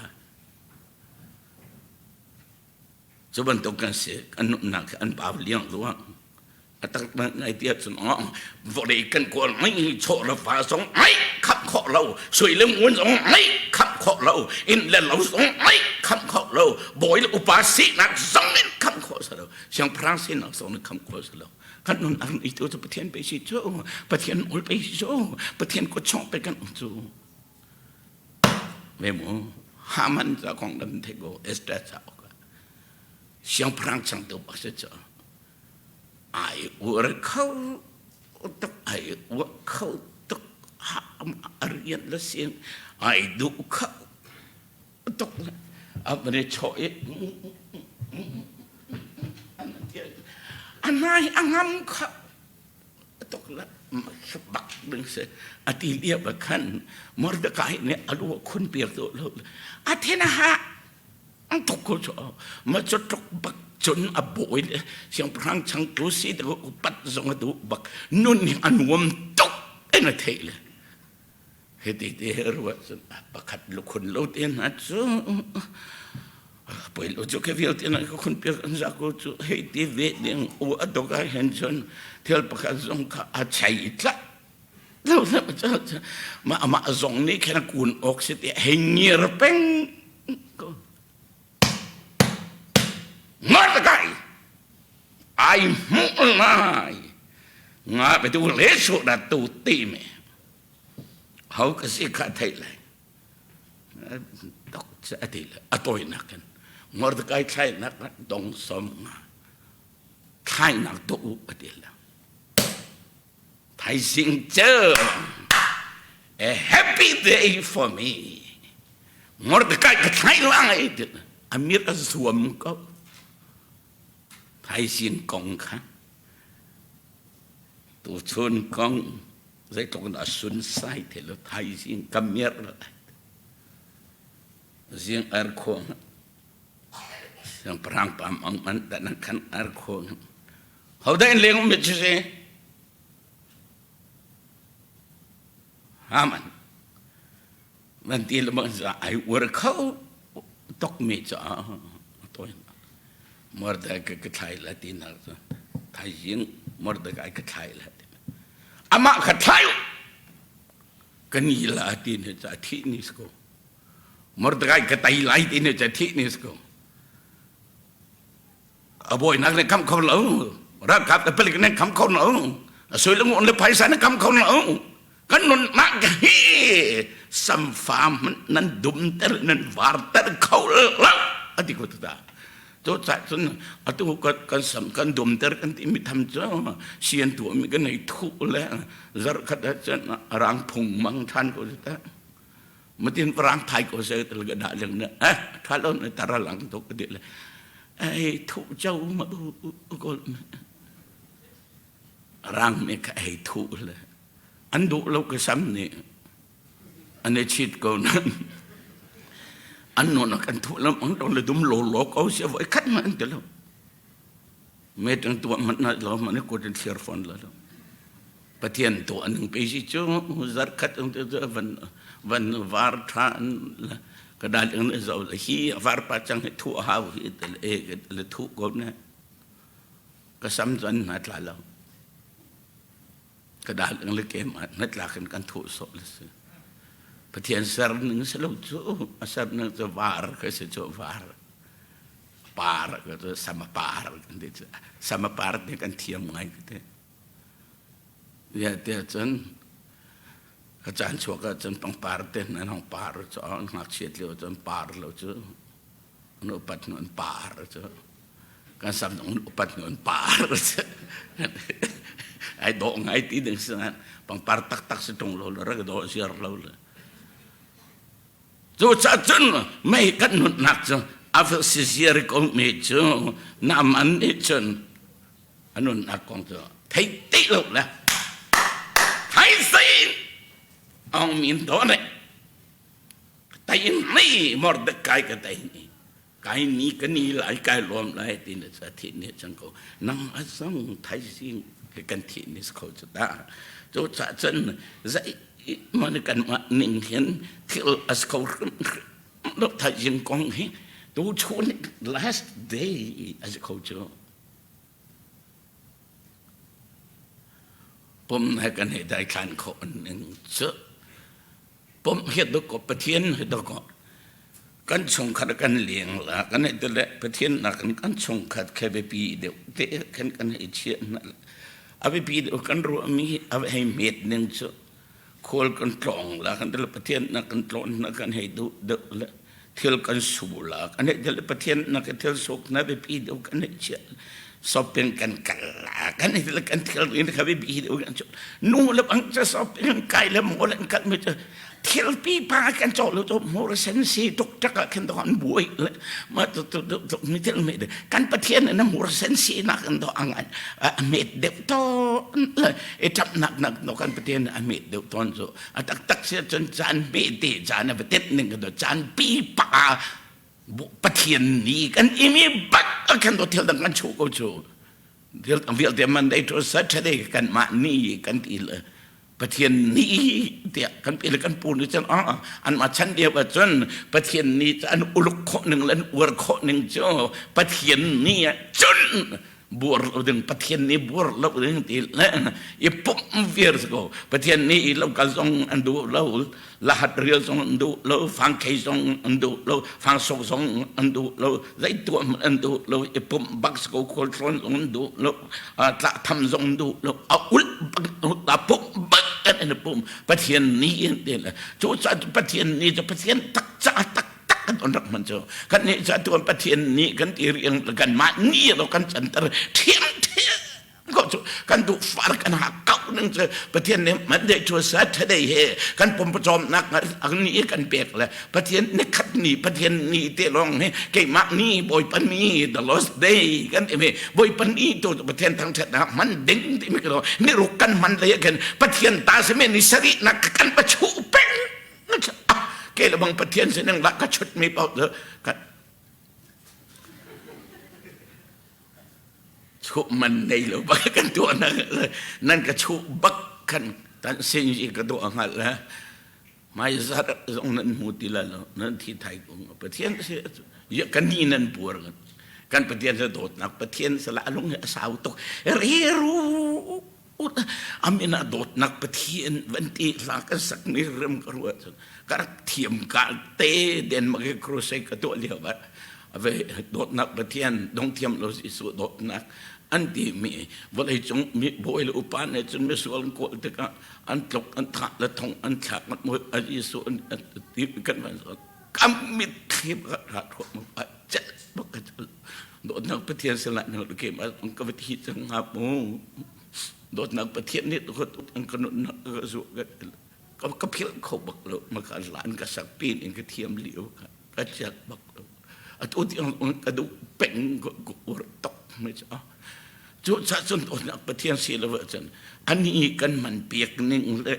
จุบันตุกันเสียอันนักอันบ่าวเลี้ยงตัวอัตตาในเดียดสนองบริกันกวนไม่โชว์ฟ้าสองไม่ขับขอเราสวยเรื่องวนสองไม่ขับขอเราอินเล่นเราสองไม่ขับขอเราบอยอุปาสินักสองนี่ขับขอเราเสียงพระสินักสองนี่ขับขอเราขันนนอันนี้ตัวจะประเทศไปสิโจประเทศอุลไปสิโจประเทศก็ช่องไปกันโจเมโมหามันจะของดันเทโกเอสเตอร์จะเสียงพระช่างตัวปัสเจไอ้วัวเขา ตกไอ้ว่าเขาตกหามเรียนแล้วเสียงไอ้ดูเขาตกเอาไปในช่อยอันไหนอันงั้นเขาตกละมาสบักดึงเสียอาทิเลียบขันมรดกายเนี่ยอรู้ว่าคนเปลี่ยนตัวเราอาทินะฮะอันตกก็จะมาจะตกบักจนอบ่อยเลยเสียงพลังช่างตัวสีแต่ก็ปัดส่งตัวบักนุ่นอันวมตกเอ็นเทเลยเฮ็ดที่เฮรัวสบักขัดลูกคนเราเตียนนะจ๊ะไปเราจะแค่เวียดนะก็คนเปลี่ยนจากก็จะเฮ็ดที่เวดเนี่ยโอ้อดก็เห็นจนเที่ยวประกาศส่งข้าอาชัยละแล้วจะมาส่งนี่แค่กูนออกเสียเฮงเงียบเป็นงาตะไกไอ้มุลายงาไปดูเลสุดาตูตีเมเขาก็สิขาดไทยเลยตกจะอดีเลยอตัวนักกันมรดกใช่นักดงสมงาใช่นักตัวอดีเลยไทยสิงเจอ a happy day for me มรดกก็ใช่ละไอ้เด็กอเมริกาสวมก็ไทยสิงกงค่ะตัวชนกงใจตรงนั้นสุนใส่เถอะไทยสิงกำเมียร์สิงอาร์โคงสิงพรังปามอังมันแต่นักขันอาร์โคงเขาได้เลี้ยงมิตรเสฮามันที่ละมันจะไอ้วัวเขาตกมิตรตัวมรดกก็ไทยละทีนั้นไทยยิงมรดกก็ไทยละทีนั้นอามาก็ไทยกันนี่ละทีนี้จะที่นี่สกุมรดกก็ไทยละทีนี้จะที่นี่สกุบ่อยนักในคำเขาหลงรักกับแต่เป็นในคำเขาหลงสวยละงวนเลยไพศาลในคำเขาหลงกันนนมากฮีสัมฟามนั้นดุมแต่นั้นวาร์แต่เขาเล่าอดีตก็ตัวตัวจัดจนอัตุกันสำคัญดมแต่กันที่มีทำจ้าเสียนตัวมีกันในทุแล้วจะขัดจันรังพงมังทันก็จะมาที่รังไทยก็จะตลกด่าเรื่องนี้ถ้าเราในตาหลังตกเดือดเลยไอ้ทุเจ้ามาก็รังไม่ไอ้ทุเลยอันดูเราก็ซ้ำนี่อันนี้ชิดก็นั้นอันนู้นกันทุแล้วมันต้องเลยดุมโลโลก็เสียไว้คัดมันเดี๋ยวเมื่อตั้งตัวมันน่ะเรามันก็จะเสียฟันแล้วปะเทียนตัวหนึ่งไปสิจูจัดคัดตั้งแต่วันวาร์ทานก็ได้เรื่องนี้เราเลยฮีวาร์ปัจจังให้ทั่วหาวิแต่เอกเลยทุกคนเนี่ยก็ซ้ำจนนัดละเราก็ได้เรื่องเล็กๆมานัดละกันทุกโซ่เลยสิปะเทียนสารหนึ่งสลบจูสารหนึ่งจะวาร์ก็จะจูวาร์ปาร์ก็จะสามปาร์กันดิสามปาร์เนี่ยกันเทียมไงก็ได้เนี่ยเดี๋ยวจนอาจารย์ชัวก็จนปังปาร์เต้นนั่นห้องปาร์จะหักเฉียดเลี้ยวจนปาร์เราจูนุปัตนนปาร์จูการสำนนุปัตนนปาร์จูไอ้ดอกไอ้ที่ดึงสิ่งนั้นปังปาร์ตักๆสิตรงเราแล้วก็ดอกเสียเราเลยจูจัดจนไม่กันนุนักจูอาฟสิเสียก็ไม่จูน้ำมันนี่จนอันนุนักของจูไทยติลุละไทยสิเอามีนตัวเนี่ยไทยนี่มรดกไก่ก็ไทยนี่ไก่นี่ก็นี่หลายไก่รวมหลายที่นี่สัตย์นี่จังก็นั่งอาศัยไทยสิกันที่นี่เขาจะได้จูจัดจนใจมันกันมาหนึ่งเห็นที่อาศัยรถไทยยังกองเห็นตัวชวน last day อาศัยเขาจะผมให้กันให้ได้ขันคนหนึ่งเจอผมเห็นตัวกบประเทียนเห็นตัวกบกันชงขัดกันเลี้ยงละกันให้ตัวเล็กประเทียนนักกันชงขัดแค่ไปปีเดียวเตะกันให้เชี่ยนั่นเอาไปปีเดียวกันรู้มีเอาไปให้เม็ดหนึ่งเจอโคลกันตรองละกันตัวประเทียนนักกันตรองนักกันให้ดูเดอละเที่ยวกันสูละกันให้ตัวประเทียนนักเที่ยวสุกนักไปปีเดียวกันให้เชี่ย shopping kan kala kan itu kan tel ini kami bihi kan nu lebang je shopping kai le molan kan macam tel pi pa kan colo tu more sensi tuk tak kan doan buai le ma tu mitel me kan patien na more sensi nak kan do angan met de to etap nak no kan patien met de ton so tak sia jan be de jan betet ning do jan pi pa patien ni kan imi bak kan do tel dengan cukup cu tel ambil dia Monday to Saturday kan mak ni kan il patien ni dia kan pilih kan pun itu an macam dia macam patien ni an uluk kok neng len ur kok neng cu patien ni cun bur dengan patien ni bur lau dengan til ye pom vier go patien ni lau kalsong andu lau lahat real song andu lau fang kai song andu lau fang sok song andu lau zai tu andu lau ye pom box go kol tron andu lau tak tham song andu lau ul la pom bak kan pom patien ni dia lah cu patien ni patien tak tak orang macam kan ni satu patien ni kan iri yang kan mak ni atau kan cantar tiang kau kan tu far kan hakau neng patien ni Monday to Saturday he kan pom nak ni kan pek lah patien ni kat ni patien ni telong he ke mak ni boy pan ni the lost day kan eme boy pan ni tu patien tang chat man ding ti mi ko ni rukan man le kan patien ta semen ni sari nak kan pacu peng kaya bang patien senang lak kacut mi pau tu kat cuk mandai lo bahkan tu nan kacut bakkan tan senji kado angal lah mai zat zong nan mutila lo nan thi thai kong patien se ya kan ni nan pur kan patien se dot nak patien selalu asau tok riru amina dot nak patien vanti lak sak ni rem karuat karak tiam kalte den mage krusai kato liha ba ave dot nak patien dong tiam lo isu dot nak anti mi boleh jong mi boleh upan itu mesual ko teka antlok antak la tong antak mat mo isu tip kan man kami tip rat ko mo aja bakat dot nak patien sela nak ke ma ka beti jang apu dot nak patien ni ko ang kanun suก็เพียงเขาบักเลยมาการหลานกับสักปีนก็เทียมเหลียวก็จะบักเลยตัวที่มันกระดูเป็นก็อุรตกไม่ใช่จุดสันตัวนักปฏิญาณเสียแล้วจันอันนี้กันมันเปียกนิ่งเลย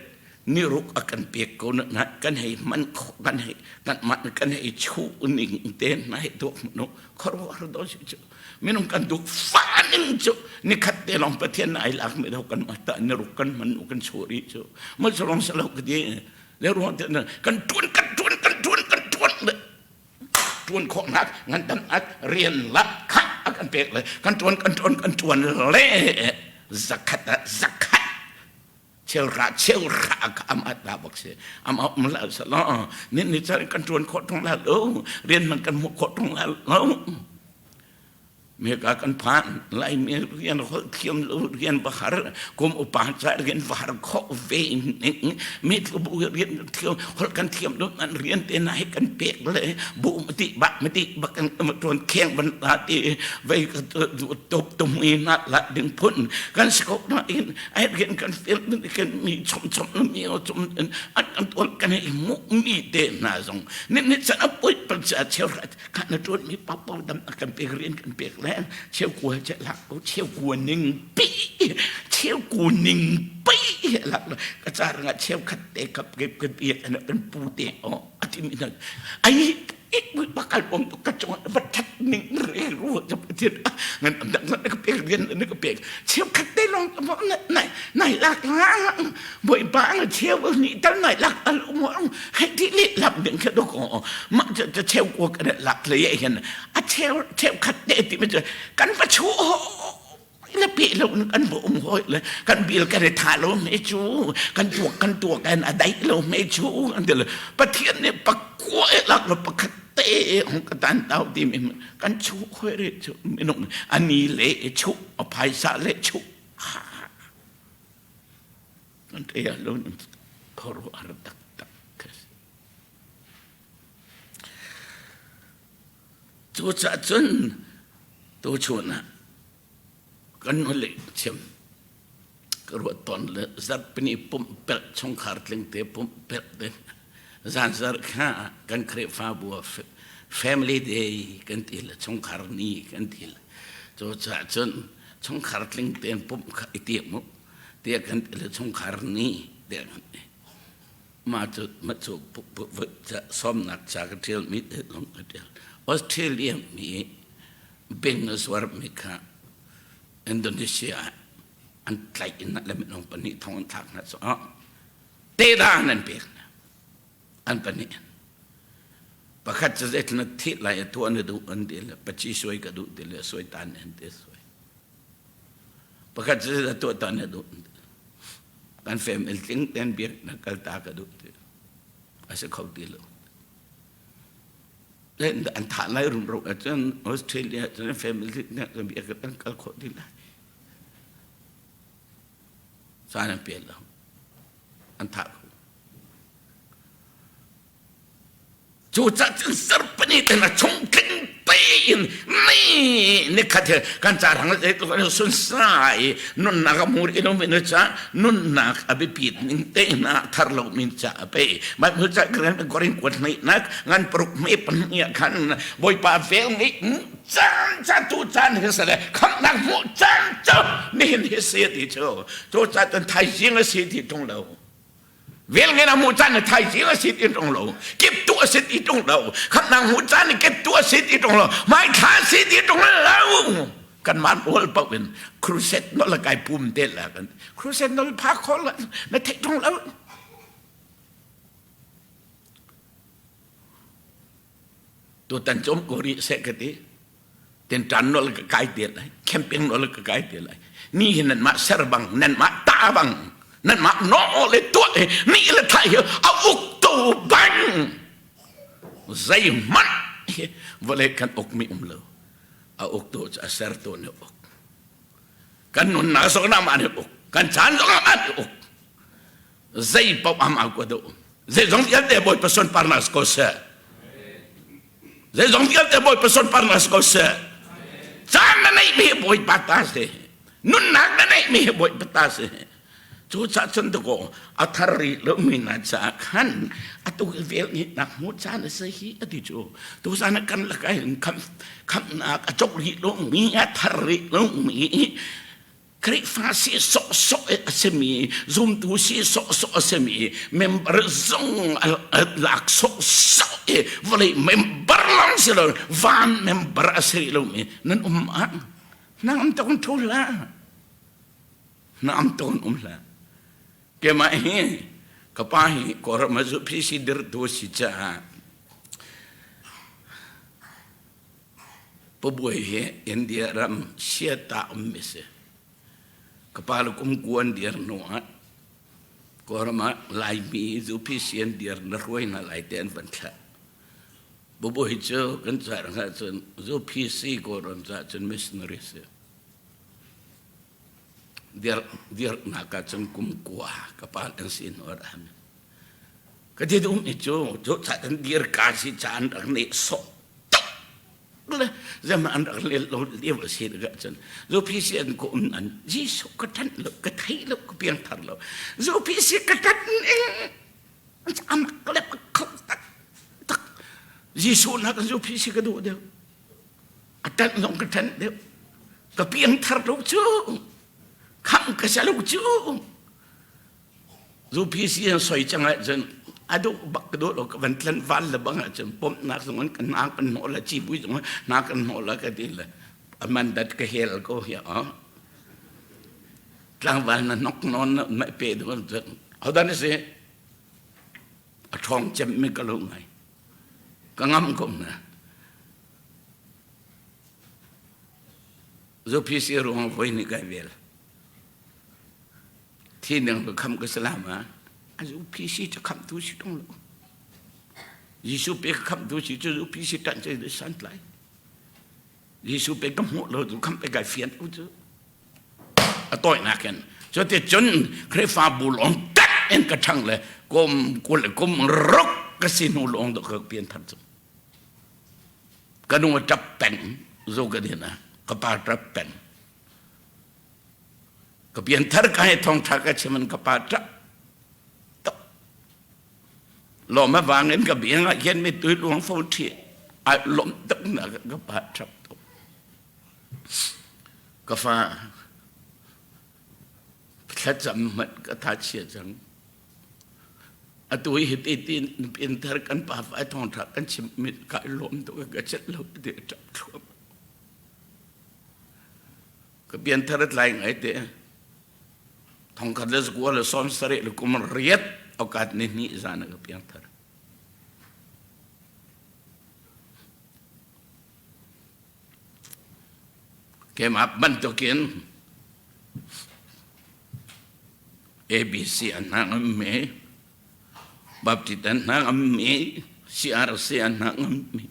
นี่รุกอากันเปียกคนนะกันให้มันกันให้กันมันกันให้ชูนิ่งเต้นให้ตัวมนุษย์ขอรู้ว่าเราจะไม่ต้องกันดูฟ้านิ่งจุนี่ขัดเตลองปฏิญาณไอ้หลักไม่เท่ากันมาแต่นี่รุกกันมันกันโชริจุเมื่อลองสลับกันดีแล้วรู้ว่ากันทวนเลยทวนของนักงั้นตั้งอัดเรียนละขัดกันเปียกเลยกันทวนเละสักขัดเชี่ยวราก็อามาตาบอกเสียอามามันแล้วสละนี่จะกันทวนโคตรแล้วเรียนมันกันหมดโคตรแล้วเมื่อกันผ่านไล่เมื่อเรียนเขาเทียมเรียนbaharกรมอุปการะเรียนbaharข้อเวนิเมื่อบุเรียนเที่ยวเขากันเทียมด้วยมันเรียนเต้นให้กันเปียกเลยบุมติบักกันมาทวนแข่งบรรดาตีไว้กันตบมีนัดละดึงพุ่นกันสกปรกอินไอเรียนกันเฟี้ยงกันมีชมมีเอาชมอันตัวกันให้มุมีเต้นน่าสงนี่จะนับปุ้ยประชาเชี่ยวกันตัวมีปั๊บดำกันเปียกเรียนกันเปียกเชี่ยวกัวจะหลักเชี่ยวกัวหนึ่งปีเชี่ยวกัวหนึ่งปีหลักกระจายงานเชี่ยวขัดเตะกับเก็บกันเปียกอันนั้นเป็นปูเตะอ๋ออาทิตย์นี้นั่นไอ้บุญประกันองค์กระจกวัดชัดหนึ่งเรียรู้จะเป็นเช่นงั้นนั่นก็เปียกเรียนนั่นก็เปียกเชี่ยวขัดเตะลงไหนหลักล้างบ่อยบ้างเชี่ยวนี่ตั้งไหนหลักอารมณ์ให้ที่เลี้ยหลับหนึ่งแค่ตัวก่อมันจะเชี่ยวกัวกันหลักเลยเห็นเชี่ยวขัดเตะที่มันจะกันประชูแล้วปีเรากันบ่มห้อยเลยกันบีลกันทาเราไม่ชูกันตัวกันอะไรเราไม่ชูอันเดียวเลยประเทศเนี่ยปักกล้วยหลักเราปักเตะของกระตันเต่าที่มันกันชูห้อยเลยชูไม่นุ่มอันนี้เละชูอภัยสาเละชูกันเตะเราเขารู้อะไรตักตัวจัดจนตัวชวนนะ กันนั่นเลยเชื่อมกระวดตอนเลยสัตว์เป็นปุ่มเป็ดช่องขาดเลี้ยงเตะปุ่มเป็ดเด่นจานสัตว์ข้ากันเครฟ้าบัว family day กันทีละช่องขาดนี้กันทีละโจจ่าจนช่องขาดเลี้ยงเตะปุ่มไอเตี้ยมุเตี้ยกันทีละช่องขาดนี้เดี๋ยวมาจุดจะซ้อมหนักจากเที่ยวมิดลงเที่ยวออสเตรเลียมีเป็นสวรรค์มีค่ะอินโดนีเซียอันไกลนั่นแหละไม่ลงปนิทองทางนั่นสอเตดานั่นเป็นอันปนิประคัตจะได้นัดที่ไหลตัวนั้นดูอันเดียวปัจจัยสวยก็ดูเดียวสวยตาเนี่ยอันเดียวสวยประคัตจะได้ตัวตาเนี่ยดูการเฟมิลติ้งเต็นเบียร์นักการตากระดูเดียวอาศัยเขาดีเลยเล่นอันฐานไล่รุ่งรุ่งอาจารย์ออสเตรเลียอาจารย์เฟมิลติ้งเนี่ยจะเบียร์กันการเขาดีเลยสารเปลี่ยนแล้วอันทักจูจ่าจึงสรรพนิตนะชงกินเตนนี่ขัดกันจารังเจตุกันสุนสายนุ่นนักมูริโนมินจ้านุ่นนักอภิปิดนิเตนะทารลมินจ้าไปมาเมื่อจะกระนั้นกอรินกวดนี้นักงานปลุกไม่ปัญญาขันบอยป่าเฟลนี้จานจ้าตูจานเฮสเลยคำนักมูจานจ้านี่เห็นเฮสเสียดีเจ้าจูจ่าจนไทยเสียงเสียดีตรงเราเวลเงินมูจานไทยเสียสิทธิ์ตรงเราเก็บตัวสิทธิ์ตรงเราขณะมูจานเก็บตัวสิทธิ์ตรงเราไม่ขาดสิทธิ์ตรงเรากันมันโอลปะเป็นครูเซตนลกายภูมิเตละกันครูเซตนลพักคนละในเทตรงเราตัวตันจมกุริเสกติเต็นจันนลกายเตียเลยแคมเปญนลกายเตียเลยนี่นั่นมาเสรบังนั่นมาตาบังนั่นมาโน่เลยตัวนี่เลยไทยเอาอุกตูบังใจมันวันเล็กกันอกมีเลยเอาอุกตูจะเสรตัวเนี่ยอกกันนุนนาสกนามันเนี่ยอกกันฉันสกนามันเนี่ยอกใจป๊อปอามากูดูใจสงที่เดบอยผสมปาร์นัสก็เสียใจสงที่เดบอยผสมปาร์นัสก็เสียฉันนั่นไม่มีบอยปัตตาเสียนุนนักนั่นไม่มีบอยปัตตาเสียจูจ่าจนตะโกอัธริลมินาจากขันอัตุเวลนี้นักมุจานเสียอดีจูตัวสานกันละกันคำนักจกริลมีอัธริลมีคริฟาสีโซโซเอสมีซุมตูสีโซโซเอสมีเมมเบอร์ซงลักโซโซเอวลีเมมเบอร์ลังสิลวานเมมเบอร์สิลมีนั่นอันนั่งตรงทุลานั่งตรงละแกมาเห็นกับป้าเห็นก็รำมาจุพิสิเดร์ตัวสิจ้าปบวยเห็นอินเดียรำเสียตาอมิเสกับป้าลูกมกวนเดียร์นัวก็รำมาไล่มีจุพิสิอินเดียร์นรวยน่าไล่เดินวันละปบวยเจ้ากันจารังจนจุพิสิก็รำจาจนมิสนริเสdia nak kacang kuah kapal yang sin orang. Ketika itu saat dia kasih candang ni sok, le zaman anda lelok dia bersih kacang. Zopisian ko unan, jisu katan lo, katai lo kepiang tar lo. Zopisi katan anak kelep tak tak. Jisu nak zopisi kedua dia, katan long katan dia, kepiang tar lo tu. Kang kesalu cu, zupisi yang soi jangan jen, aduh bak kedua lo kebantuan val lebang jen, pom nak semua kena penolak cipu semua nak penolak kedila, amandat kehel ko ya, lang val nak non nak pedu jen, ada ni se, atong jam me kalau ngai, kangam ko na, zupisi ruang voi ni kaivel. ที่หนึ่งก็คำกษลามาอายุพิสิจะคำดูสิตรงเรายิสุเปกคำดูสิจะรู้พิสิตันใจด้วยสันไหลยิสุเปกก็หมดเราดูคำไปไก่เฟียนอุจจาต่อยนักกันจนที่จนเครฟ้าบุลองตัดเอ็นกระชังเลยก้มกุลก้มรกกระสินูลองตะเกียบเปลี่ยนทันทีกระนุ่งจับแต่งโจกระเดียนะกระปาจับแต่ง ก็เปลี่ยนทาร์กให้ทองทักก็เชื่อมันก็ปาจับหล่อมาวางเงินกับเบียงเย็นไม่ตื่นหลวงฟูทีอารมณ์ตึงหนักก็ปาจับก็ฟ้าแค่จำมันก็ทัดเชียจังตัวเหตุที่เป็นทาร์กันป่าไฟทองทักกันชิมมิดกายลมตัวก็จะลบเดือดจับทั่วก็เปลี่ยนทาร์ไหลไงเด้ทองคันเลือดกัวเลยซ้อมสระเลยกุมเรียดโอกาสนี้จานก็เปลี่ยนทาร์แกมาบันตุกินABC อันนั้นไม่บัพติดอันนั้นไม่ CRC อันนั้นไม่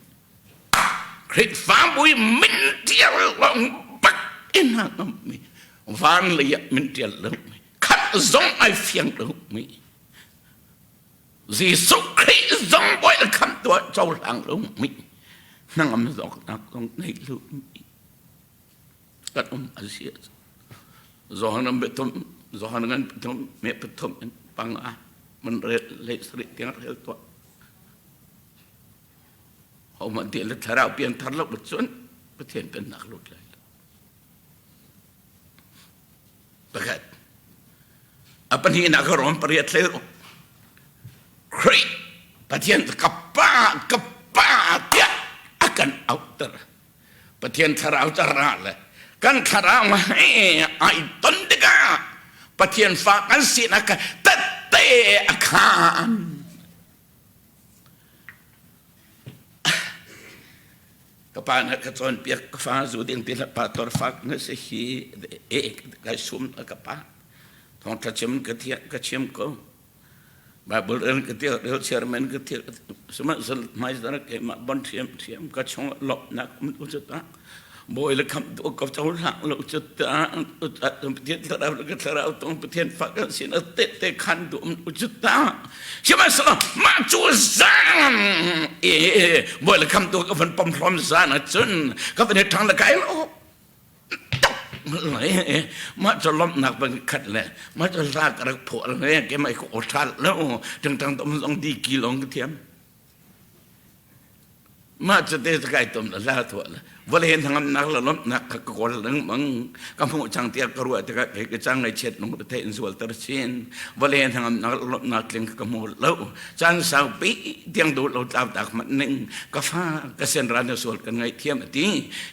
คริสฟ้าบุยมินเทียลลงปักอันนั้นไม่วันเลียมินเทียลลงไม่ขัดซงไอเฟียงลงไม่จีสุคริสซงบอยคำตัวเจ้าหลังลงไม่นั่งมันสอกนักตรงในลงไม่กันอาเซียจอห์นนั้นเป็นทุ่มจอห์นนั้นเป็นทุ่มเมื่อเป็นทุ่มปังอ่ะมันเละเละสริเตียงเละตัวเขามาเดี๋ยวทาราเปลี่ยนทาราบุษนประเทศเป็นนักลุกเลยประกาศapa ni nak orang periat leru kri patian kapa dia akan outer patian thara outer la kan thara ma ai ton dega patian fa kan sinaka tatte akan kapana katon piak fa zu ding tila pator fa na se hi ka sum kapa thong ta chem ka thia ka chem ko Bible ren ka thia real chairman ka thia sma sal mai dara ke ma bon thiam ka chong lop na kum uta boy le kam to ka chong la lo uta tian tara ka tara tong tian fa ka sin te khan du uta sma sal ma chu zan boy le kam to ka van pom pom zan a chun ka van thang la kai loมาจะล้มหนักเป็นขัดเลยมาจะลากกระโผล่เลยแกไม่ขอทัดแล้วจังต้องดีกี่ลงกระเทียมมาจะเตะสกายตุ่มละถั่วเลยวันเห็นทางนักละล้มหนักกระโกนลึงมังกำพูจังเตียกรัวจะกระจังในเช็ดลงประเทศส่วนตะเชียนวันเห็นทางนักล้มหนักเลี้ยงกระโมดแล้วจังสาวปีเตียงดูเราตามตักมันหนึ่งกระฟ้ากระเซ็นร้านในส่วนกันไงเทียมตี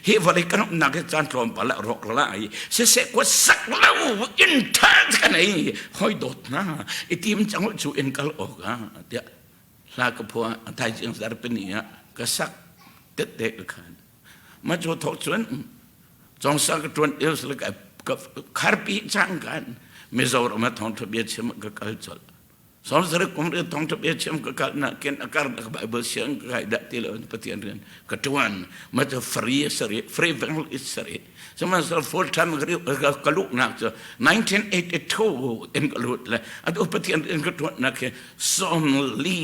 เฮวันเห็นกันนักจันทรมปะละรกละไอเสกว่าสักแล้วอินทัศกันไอห้อยโดดนะไอทีมจังหวะจูอินกัลออกอ่ะเดี๋ยวลากระพัวไทยจึงสารเป็นเนี่ยกระสักเด็กๆกันมาจูทอกชวนจงสักชวนเอลส์เลยกับคาร์ปีจังกันไม่จำมาทองทะเบียนเชื่อมกับกัลจอลสองสิ่งที่ผมเรียนทองทะเบียนเชื่อมกับกัลนักเก็นอาการกับไบเบิลเชื่อมกับไอ้ดัตติลอนปฏิญาณกระทวนมาจะฟรีสรีฟรีเวลอิสรีสมัยสัก full time กลุกนักจะ1982เอ็นกลุกเลยอันนี้ปฏิญาณกระทวนนักสมลี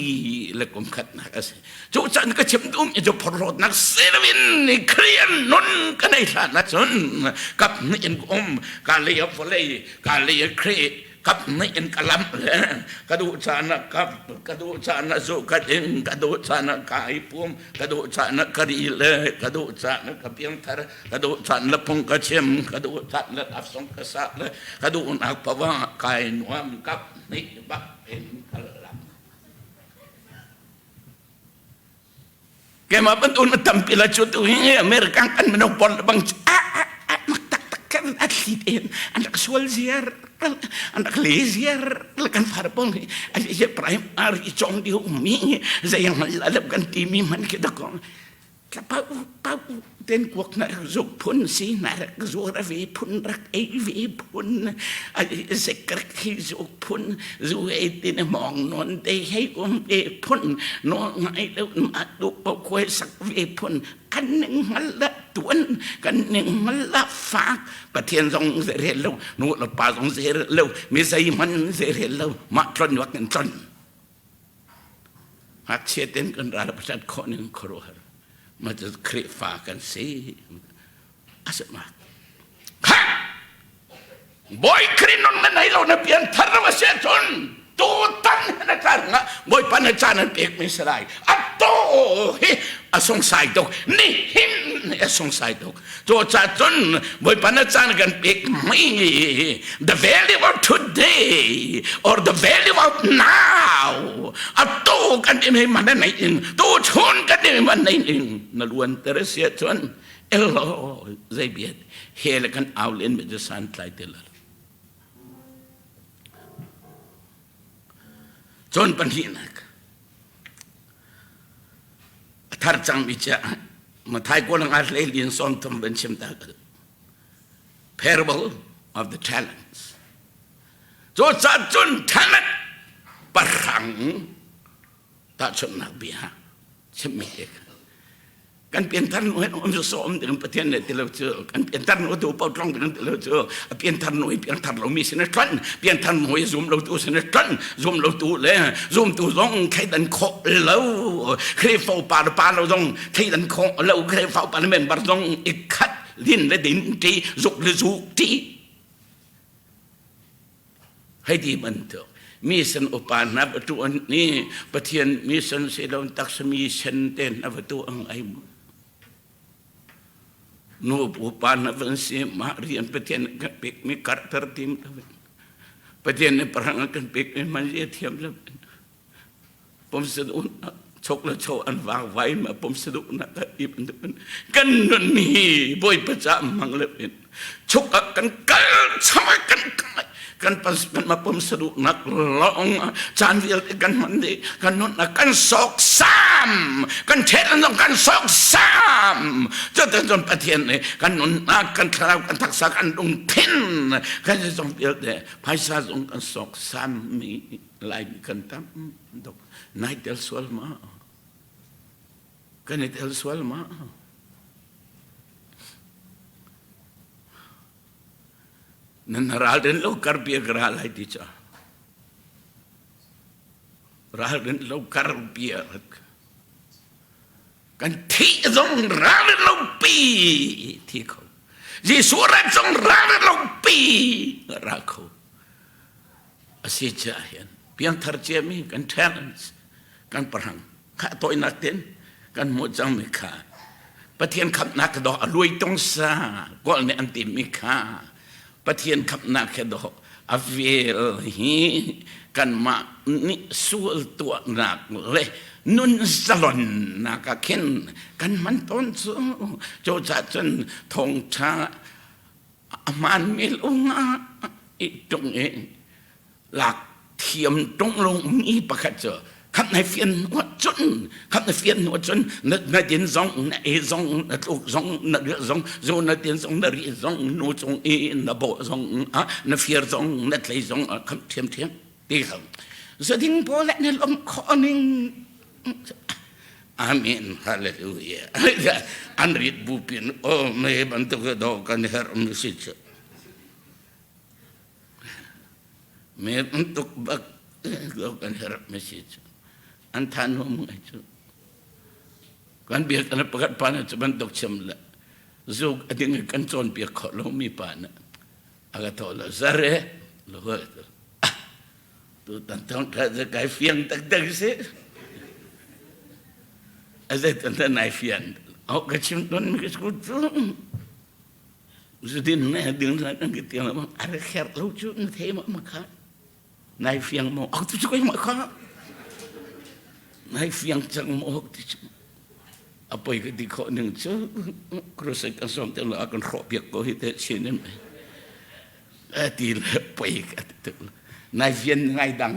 เลยกุมขัดนักสิจูจันก็เชื่อมตุ้มจะพอรดนักเซวินนี่เคลียนนนก็ได้ท่านักชนกับนี่เอ็นกุมการเลี้ยฟอลเลยการเลี้ยเครกับนี่เอ็นกลัมกระดูกชานะกับกระดูกชานะสุกดิงกระดูกชานะกายปุ่มกระดูกชานะกรีเลยกระดูกชานะกับเพียงทารกระดูกชานะพงกระเชมกระดูกชานะอับสงกษัตริย์เลยกระดูกนักปะว่ากายนวมกับนี่บักเป็นกลัมแกมาบรรทุนมาทำพิลาชุดนี้อเมริกันกันมันเอาบอลบังมักตักกันอัดลีดเองอันดักสวลเซียร์anak lezier lekan farpong aja prime ari chong di umi sayang malalap kan timi man kita ko kapau ten kuak na zuk pun si na zura ve pun rak e ve pun sekrak hi zuk pun zu e tin mong non te hei e pun no ngai đâu ma du po khoi sak ve pun kan ning mala tuan kan ning mala fa pathian dong se re lo no la pa dong se re lo mi sai man se re lo ma tron wak kan tron hak cheten kan ra pasat kho ning khroมาจะเครียดฟ้ากันสิอาสมาฮะ บอยครินนนั้นไหนเราเนี่ยเปลี่ยนทารวเสียจนตัวตั้งนะจ๊ะงะบอยปัญจานั้นเอกไม่สลายอัตโตเฮอสงสัยตกนี่หินอสงสัยตกตัวจ่าจนบอยปัญจานั้นกันเอกไม่ the value of today or the value of now อัตโตกันไม่มันไหนอินตัวชนกันไม่มันไหนอินนั่นล้วนแต่เสียจนเอลโลใจเบียดเฮลกันเอาเล่นไม่จะสันไลเตลจนปัญหานักทาร์จังวิจารณ์มาไทยก็ลังอาศัยเรียนสอนทำเป็นชิมตากัน parable of the talents จนจัดจนทันปะหังตาชนนักบิฮะชิมไม่เด็กกันเปลี่ยนท่านหน่วยอมสมถึงประเทศเนี่ยที่เราเจอกันเปลี่ยนท่านหน่วยตัวเป้าตรงถึงที่เราเจอเปลี่ยนท่านหน่วยเปลี่ยนท่านเรามีเสนอทันเปลี่ยนท่านหน่วยzoomเราตัวเสนอทันzoomเราตัวเลยzoomตัวร้องใครดันโคเราใครเฝ้าป่าเราต้องใครดันโคเราใครเฝ้าป่าเมนบาร์ต้องอีกขัดดินและดินที่จุกและจุกที่ให้ดีมันเถอะมีสันอุปาณประตูนี้ประเทศมีสันเสดงตักสมีเชนเตนประตูอังไอนูอุปาณวันเสียมาเรียนประเทศกันเป็กมีการเตอร์ทีมประเทศในประหังกันเป็กมันเยี่ยเทียมแล้วผมสะดุ้งชกและโชว์อันวางไว้มาผมสะดุ้งนะอีบันทุนกันนั่นนี่บ่อยประจำมังเลยเป็นชกกันสมัยกันปัสกันมาผมสะดุ้งนักร้องจานเดียวกันมันดีกันนั่นกันสอกซ้ำกันเทศแล้วกันสอกซ้ำจะจนประเทศนี้กันนั่นกันคราวกันทักษะกันลงทิ้นกันจะต้องเปลี่ยนแต่ภาษาส่งกันสอกซ้ำมีลายกันตั้มดอกนายเดลสวลมากันเดลสวลมานั่นราเดินโลการ์เบียกราอะไรดิจ้าราเดินโลการ์เบียกกันที่ตรงราเดินโลปีที่เขาจีสุรัตรงราเดินโลปีราเขาอาศัยใจเห็นเพียงทาร์เจมีกัน talents กันพลังข้าตัวนักเต้นกันหมดจังไม่ขาประเทศขับนักดอกรวยต้องซาก็ในอันติมิขาประเทศขับนักดอกอเวลฮีกันมานิสูลตัวนักเลยนุนสลอนนักเข็นกันมันต้นสูโจจัดจนทงชามันมีลงอีตรงเองหลักเทียมตรงลงมีประคัตเจอขับในเฟียนหัวจนขับในเฟียนหัวจนนึกในเดียนซองในเอซองในลูกซองในเรือซองโซในเดียนซองในรีซองนูซองเอในโบซองในเฟียร์ซองในทะเลซองขับเทียมตีเขาสุดทิ้งพอและในลมคอนิ่งอาเมนฮาเลลูยาอันริดบุปินโอ้ไม่บันทึกดอกกันเฮรมิสิจไม่บันทึกบักดอกกันเฮรมิสิจอันทานหัวมึงไอ้จุกันเบียกันประกาศปานจะบันทึกชมละจูกอดีตกันจนเบียขอลงมีปานอากาศโลซาเร่โลกตัวตั้งแต่จะไกลเฟียงตั้งสิอาจจะตั้งแต่ไหนเฟียงเอากระชิมต้นมีกระชุดจุดนี้เนี่ยดึงแล้วนั่งกินแล้วมันอะไรแค่เราจุดเทมาค่ะนายเฟียงมองเอาจุดก็ยังมาค่ะนายเฟียงจังมองapa yang dikau neng tu kerusakan som tu lah akan robiak kau itu sini ti apa yang tu nai fian ngai dang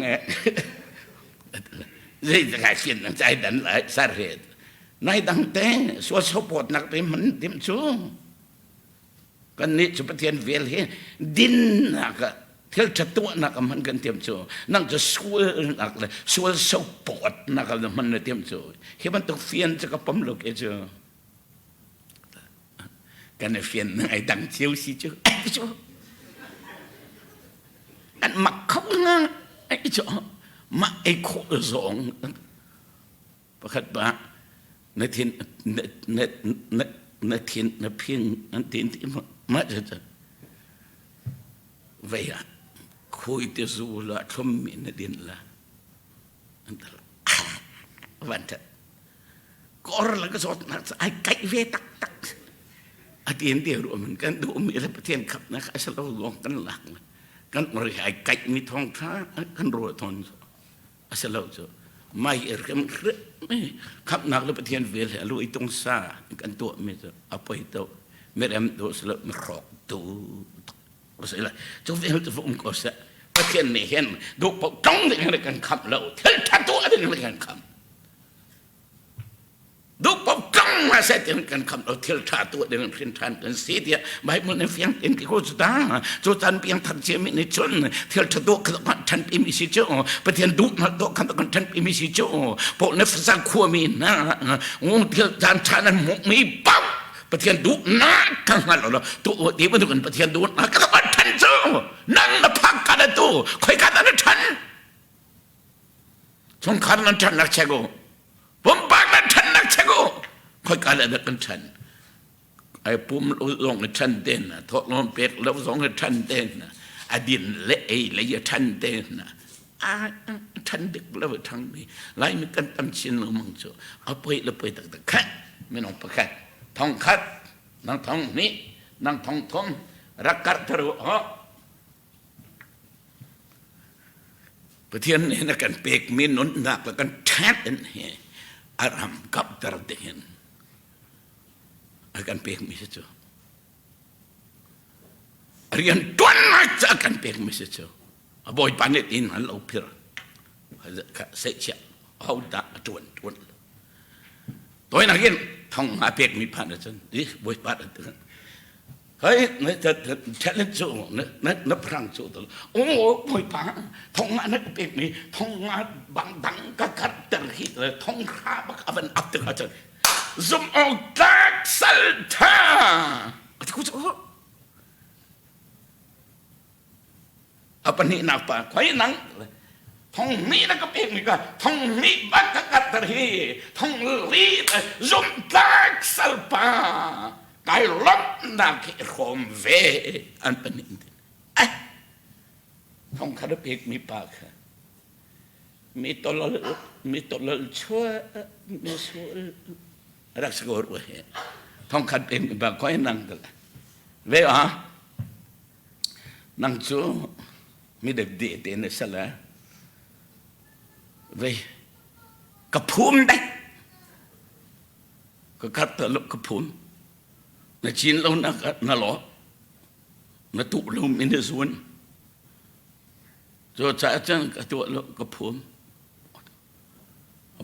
jadi ngai fian ngai dang lah saret nai dang teh support nak pe man tim tu kan ni seperti yang vel he din nakเท่าจะตัวนักมันกันเตรียมโจนั่งจะช่วยนักเลยช่วยสปอร์ตนักเลยมันเตรียมโจเห็นมันต้องเฟียนจะกับผมลูกเอโจกันเฟียนไอ้ดังเชียวสิโจไอ้โจอันมักเขาเงาไอ้โจมักไอ้โคสองประคัดบ้าในทีนในทีนในเพียงอันทีนที่มาจะ vaya khui te zu la thom mi na din la antar vanta kor la ka sot na ai kai ve tak tak atien dia ru man kan du mi la patien khap na ka sa lo long kan lak kan mari ai kai mi thong tha kan ro thon sa lo so mai kam khap nak la patien vel lu I tong sa kan to mi so apoi to merem do sa lo mi rok tu so la so vel to vom ko sa patien ni hen du po tong de kan khap lo thel tha to adin kan khapดูปกป้องมาเสร็จกันคำเราเที่ยวชาตัวเดินเพียงทันกันสีเดียใบมันในเฟียงเอ็นกิโกสตาจุดทันเพียงทันเชียมิในชนเที่ยวชาตัวกันทันปีมิสิโจประเทศดุมาตัวกันกันทันปีมิสิโจพวกในภาษาขัวมีนะโอ้เที่ยวทันชานั้นหมกมีเป้าประเทศดุนะกันมาแล้วตัวที่มันดูกันประเทศดุนะกันกันทันโจนั่งนับพักกันตัวคอยกันนั้นทันสงครามนั้นทันนักเชโกผมปากนั้นทันนักเชโกคอยการอะไรกันทันไอ้ปุ่มลงในทันเด่นนะทอดลงเป็ดแล้วสองในทันเด่นนะอดินเละเลยทันเด่นนะทันดึกแล้วทั้งนี้ไล่มีกันตั้งชิ้นลงมั่งจ้ะเอาไปแล้วไปตั้งแต่ขัดไม่น้องประคัดทองขัดนางทองนี้นางทองทมรักกัดทะลุประเทศนี้นักการเปกมีนุนนักแล้วกันแท้เองอารามกับตระเดนakan pek misicho arian tuan aja akan pek misicho aboy panet in hal opir ka secha hauda tuan toy nagin thong a pek mi panachen di boy pat hai ne talent so ne prang so to boy pa thong na pek mi thong bang dang ka kat ter hit thong kha bak avan up te ka Zum ogak salta. Aku cakap apa ni napa? Kau nang thong mi nak keping ni kan? Thong mi bakakat terhi, thong li zum ogak salpa. Kai lop nak ikhom ve an penin. Thong kada pek mi pak. Mi tolol chua mi sul.รักษาโรคท้องคัดเป็นแบบค่อยนั่งกันเว้ยนั่งจูมีเด็กเด็กเนี่ยสละเว้ยกระพุ้มได้ก็คัดตลกกระพุ้มในจีนเราน่าหล่อในตุเราไม่ได้ส่วนตัวจ่าจังกับตัวเรากระพุ้ม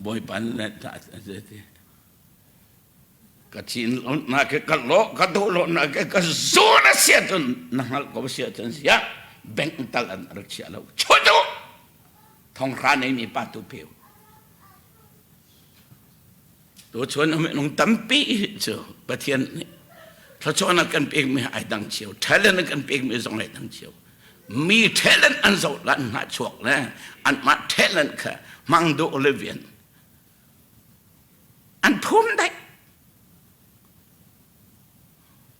บ่อยปันนั่นจ่าจะก็ชินนักก็โลก็ดูโลนักก็ซูนัเสียจนนั่งหลับก็เสียจนเสียแบ่งตลาดรักษาเราช่วยดูทองร้านนี้มีป้าตุเปียวตัวชวนเอาไม่ลงตั้มปีเจ้าประเทศนี้ถ้าชวนนักกันเปียกไม่ไอ้ดังเชียวเทเลนกันเปียกไม่ส่งไอ้ดังเชียวมีเทเลนอันสุดลันหาชวกนะอันมาเทเลนค่ะมังดูโอลิเวียนอันพุ่มได้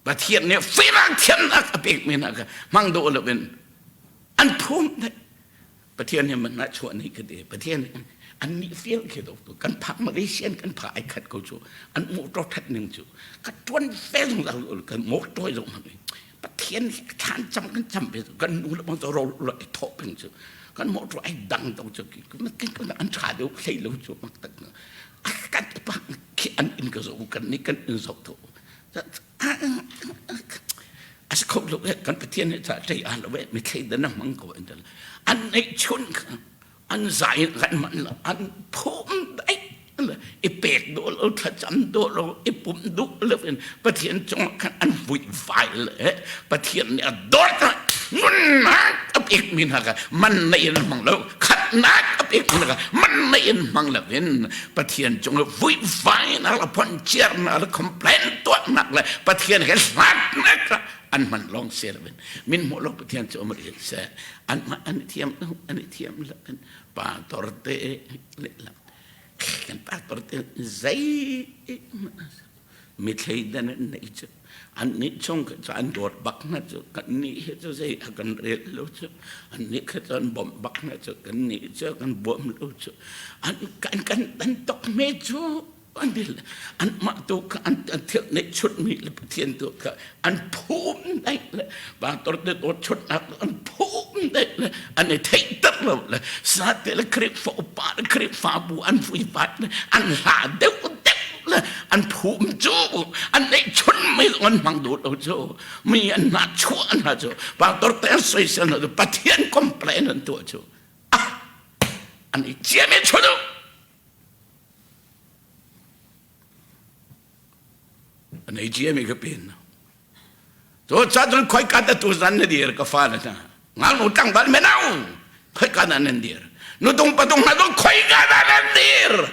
ประเทศนี้ฟิลังเทียนนักเปียกไม่นักมังดูเลยเป็นอันพุ่มได้ประเทศนี้มันน่าชวนนี่ก็ดีประเทศนี้อันนี้เฟี้ยวเขียนตัวกันพักมาเลเซียนกันผ่าไอ้ขัดกูจูอันโมโตทัดหนึ่งจูกันจวนเฟ้งเรากันโมโตยลงมาเลยประเทศนี้ทานจำกันจำไปกันนู่นแล้วมันจะเราไอ้ทอเป็นจูกันโมโตไอ้ดังตัวจูมันกันอันชาเดียวใช่แล้วจูมันตั้งกันพักอันอินก็จูกันนี่กันอินสุดตัวอาศัยคนเรากันประเทศนี้จะใจอ่านเราไม่เคยเดินนั่งมังกรอันในชนอันใจกันมันอันพุ่มได้ไอ้เป็ดดูเราถ้าจำดูเราไอ้ปุ่มดูเราเป็นประเทศจงกันอันวุ่นวายเลยประเทศเนี่ยโดดมันนักกับอีกมีนักมันในมังเราขัดนักกับอีกมีนักมันในมังเราเป็นประเทศจงวุ่นวายนะเราพันเชียร์นะเราคอมเพลนตัวนักเลยประเทศแค่สัตว์นะครับอันมันลองเสียเป็นมินหมดโลกประเทศจะอเมริกาอันมาอันเทียมแล้วเป็นป่าตอร์เตะเละกันป่าตอร์เตะใจ มีใครได้นั่นไหนจ้ะอันนี้ช่องก็จะอันโดดบักนะจ้ะกันนี้จะใช้กันเรียนรู้จ้ะอันนี้ก็จะบ่มบักนะจ้ะกันนี้จะกันบ่มรู้จ้ะอันกันตกเมจูอันนี้อันมาตัวอันเที่ยวในชุดมีเลยเทียนตัวก็อันภูมิได้เลยบางตัวตัวชุดนักอันภูมิได้เลยอันนี้เที่ยวตลอดเลยสาธิตคลิปฟ้าป่าคลิปฟ้าบัวอันฟุยปัดเลยอันหาเด็กเลยอันภูมิจูอันในชุดไม่อันมังดูเราจูมีอันนัดชั่วนะจูบางตัวแต่สวยสนุกปะเทียนคอมเพลนตัวจูอันนี้เจียไม่ชุดอันนี้เจียไม่ก็เป็นตัวจัดจนคอยกันแต่ตัวนั้นเดียร์ก็ฟ้าเลยนะงานหนูตั้งบ้านไม่เอาคอยกันนั่นเดียร์หนูตรงปะตรงนั้นต้องคอยกันนั่นเดียร์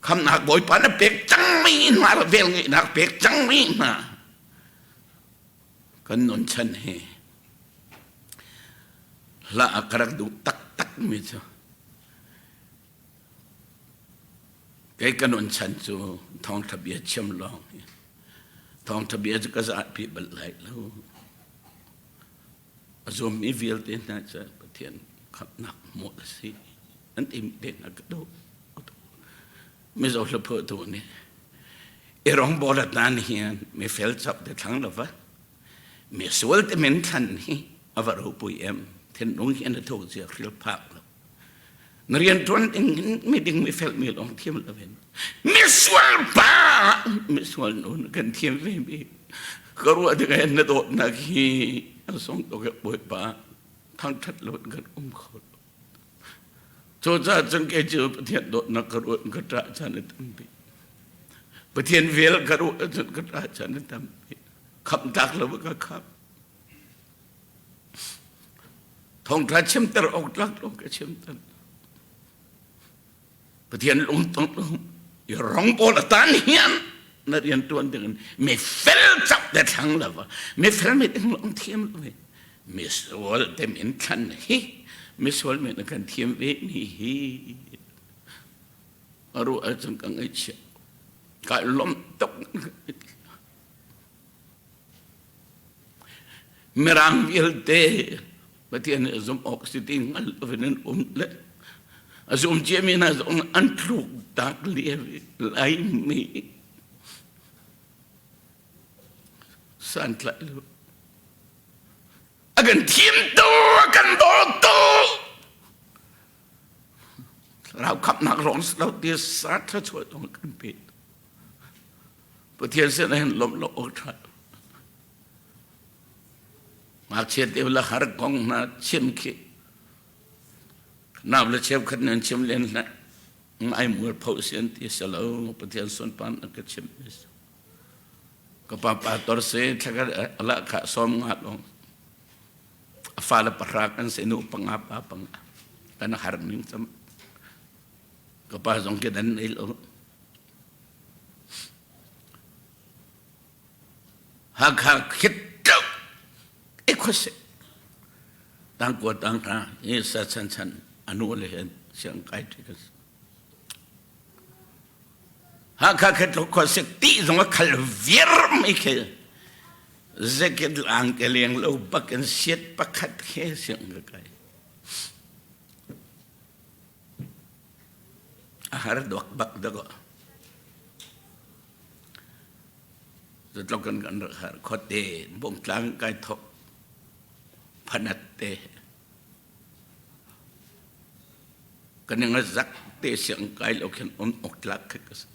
คำนักบ่อยปานเป็กจังมีมาเวลงี้นักเป็กจังมีมากันนนชันเฮละอักระดูตักมิจ้ะไอ้กันนนชันจูทองทะเบียนเชื่อมลองทองทะเบียนจะกระสับปีบัลไลแล้วจอมมีวิลเดนน่าจะประเทศขับนักหมดสินั่นเองเด่นนักดูไม่รู้จะพูดตัวนี้รองบอลตานเฮียนไม่เฟลจับแต่ทั้งหรอวะไม่สวยแต่เหม็นทันนี่อวารุปุยเอ็มเทนนุ่งเฮียนถูกเสียคริลพักแล้วนักเรียนทุนเองไม่ดึงไม่เฟลไม่ลองเทียมละเว้นไม่สวยป้าไม่สวยนู่นกันเทียมไม่มีก็รู้ว่าถึงไอ้นักโดดนักฮีส่งตัวกับบุยป้าทั้งทัดหลุดกันคนโจจ้าจังเกจิประเทศโดดนักกรุณกระจายชนตั้มปีประเทศเวลกรุณจนกระจายชนตั้มปีคำตักแล้วก็ครับทองทัดเชื่อมตระออกลักลงก็เชื่อมตันประเทศลงตรงอย่าร้องโบราณตานเฮียนนักเรียนตัวนึงไม่เฟลจับแต่ทั้งแล้ววะไม่เฟลไม่ต้องลองเทียมเลยไม่สวยแต่เหมือนกันฮีไม่สวยเหมือนกันเทียมเวนี่ฮีรู้อะไรจังกังไอ้เชี่ยการล้มตกเมื่อรังวิลเดประเทศนี้สมออกสิทิงอัลเวนันเละสมเจมินาสมอันทรูกตักเลียไลมีสันทลายลูagan team tu agan botoเราขับนักร้องเราเดียสัตว์ช่วยต้องกันปิดประเทศเสนาลมโลกทัดมาเชียร์เดียวละหารกองนาเชื่อมขีน้ำละเชื่อมขันเงินเชื่อมเล่นนะไอ้หมวดผู้เสียนที่เสลาประเทศส่วนปานก็เชื่อมก็ป้าตัวเสียถ้าก็ละขาซ้อมงานลงฟ้าละปรากกันเสนุปังอาปาปังกันหาร์นิ่งซ้ำก็ป้าส่งแค่นั้นเองหากคิดเจ้าเอกสิต่างกว่าต่างทางนี่สัจฉันอนุเลยเสียงไกลที่กันหากคิดลูกคนสิตีตรงว่าขัลเวียร์ไม่เคยZekit angkel yang lo pakai siat pakat kes yang gagai. Ahar dok bak dago. Setlokan kan har khote bong tlang kai thok phanat te. Kan yang zak te siang kai lo kan ok lak kes.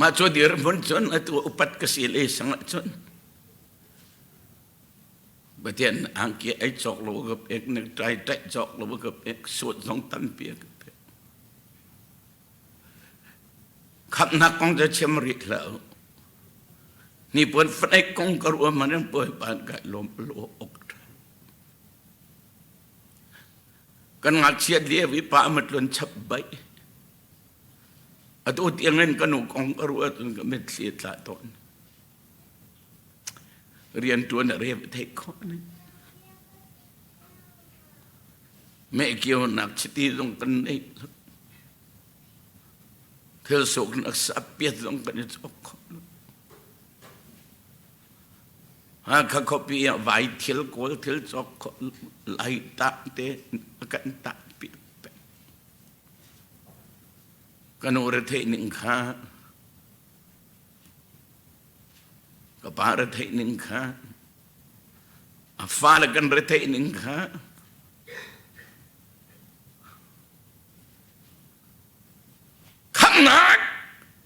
มาช่วยเดือดร้อนจนตัวอุปัตกสิเลสังจนประเทศอังกฤษไอ้จอกเรากับเอกนึกใจใจจอกเรากับเอกสวดสองตันเปียกขับนักกองจะเชื่อมริแล้ว นี่เปิดไฟกงกระรัวมันเปิดปานกายลมโลอกกันงัดเชียดเลี้ยวิปามันล้นฉับใบอตัวเตียงเงินกันหนูกองกระรัวจนก็ไม่เสียตาตอนเรียนตัวน่ะเรียนเทคข้อนึงไม่เกี่ยวหนักชิตีตรงกันได้ Thil sok nak sapiat dong kan itu ha kopi yang vai thil kol thil sok lai tak te kan tak pi kan ore the ning kha ka par the ning kha afal kan re the ning kha Nak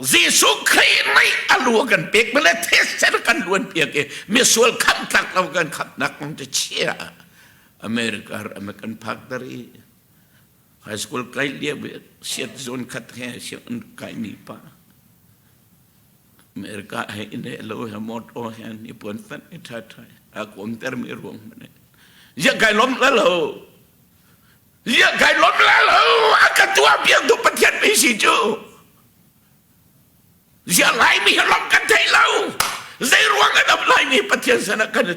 Yesus Kristus ni alu kan pek mele tester kan luan pek mesul kan tak lakukan kan nak mencecia American Park dari high school kai dia siat zone kat hai siat kai ni pa Amerika hai ini lo ha moto ha ni pun tan ita thai aku onter mi ruang mana ya kai lom lalu ya kai lom lalu akan tua biang tu petian misi tu ya lai mi lom kan thai lau zai ruang ada lai mi petian sana kan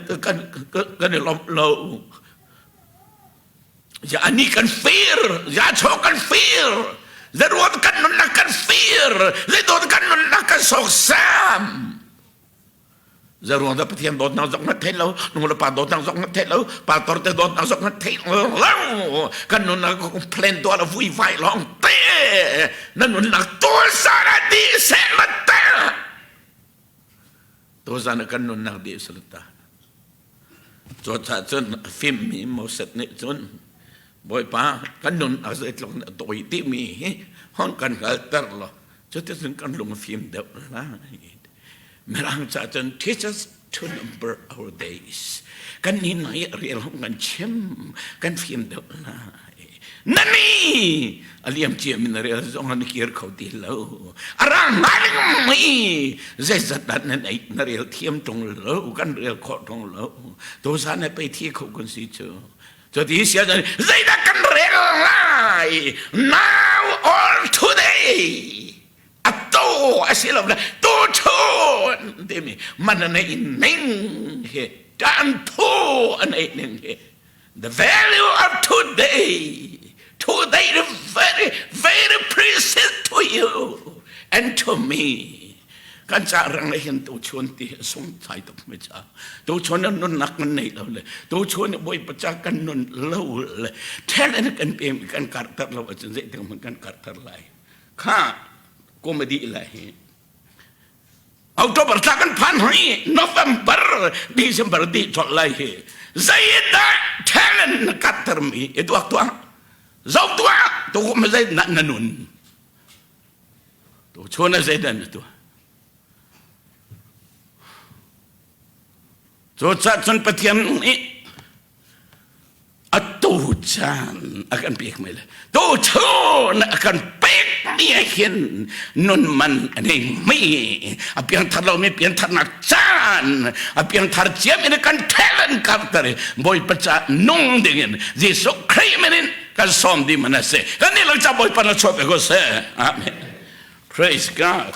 lom lau ya ani kan fear ya chok kan fear zai ruang kan nak kan fear zai dot kan nak kan sok sam zai ruang da petian dot nak nak thai lau nu la pa dot nak nak thai lau pa tor te dot nak nak thai lau kan nak plan dot la vui vai long te nan nak tol sara di selata to sana kan nak di selata cho cha chun film mi mo set ne chun boy pa kan nun azai tlong toi ti mi hon kan galter lo cho te sun kan lung film de la merang cha chun teach us to number our days kan ni nai real hong kan chem kan film de la nani aliam chi min real zong an kier khau ti lo arang maling mi zai zat dan nei na real thiam tong lo kan real kho tong lo to sa ne pe thi khau kun si chu cho tí xia rồi dây đã căn rèn lại now or today à tô à xí lầm là tô chôn thế mi mà này nín he đan thu anh ấy nín he the value of today is very very precious to you and to me kan sarang lehin tu chon ti song thai tok me cha tu chon nun nak nei lo le tu chon boy pacha kan nun lo le thelen kan pem kan kar tar lo chen je te man kan kar tar lai kha comedy lai October ta kan phan hai November December di chot lai he zaida thelen kat tar mi itu waktu zau tua tu me zai nanun tu chon zaida tu so chan patiam ni atu chan akan pek mele to chon akan pek dia hin nun man ani mi apiang tharlo mi pian thar nak chan apiang thar chiam ini kan talent kaptare boy pacha nung dengan jesu krimenin kan som di mana se kan ni lang cha boy pana chope go se amen praise God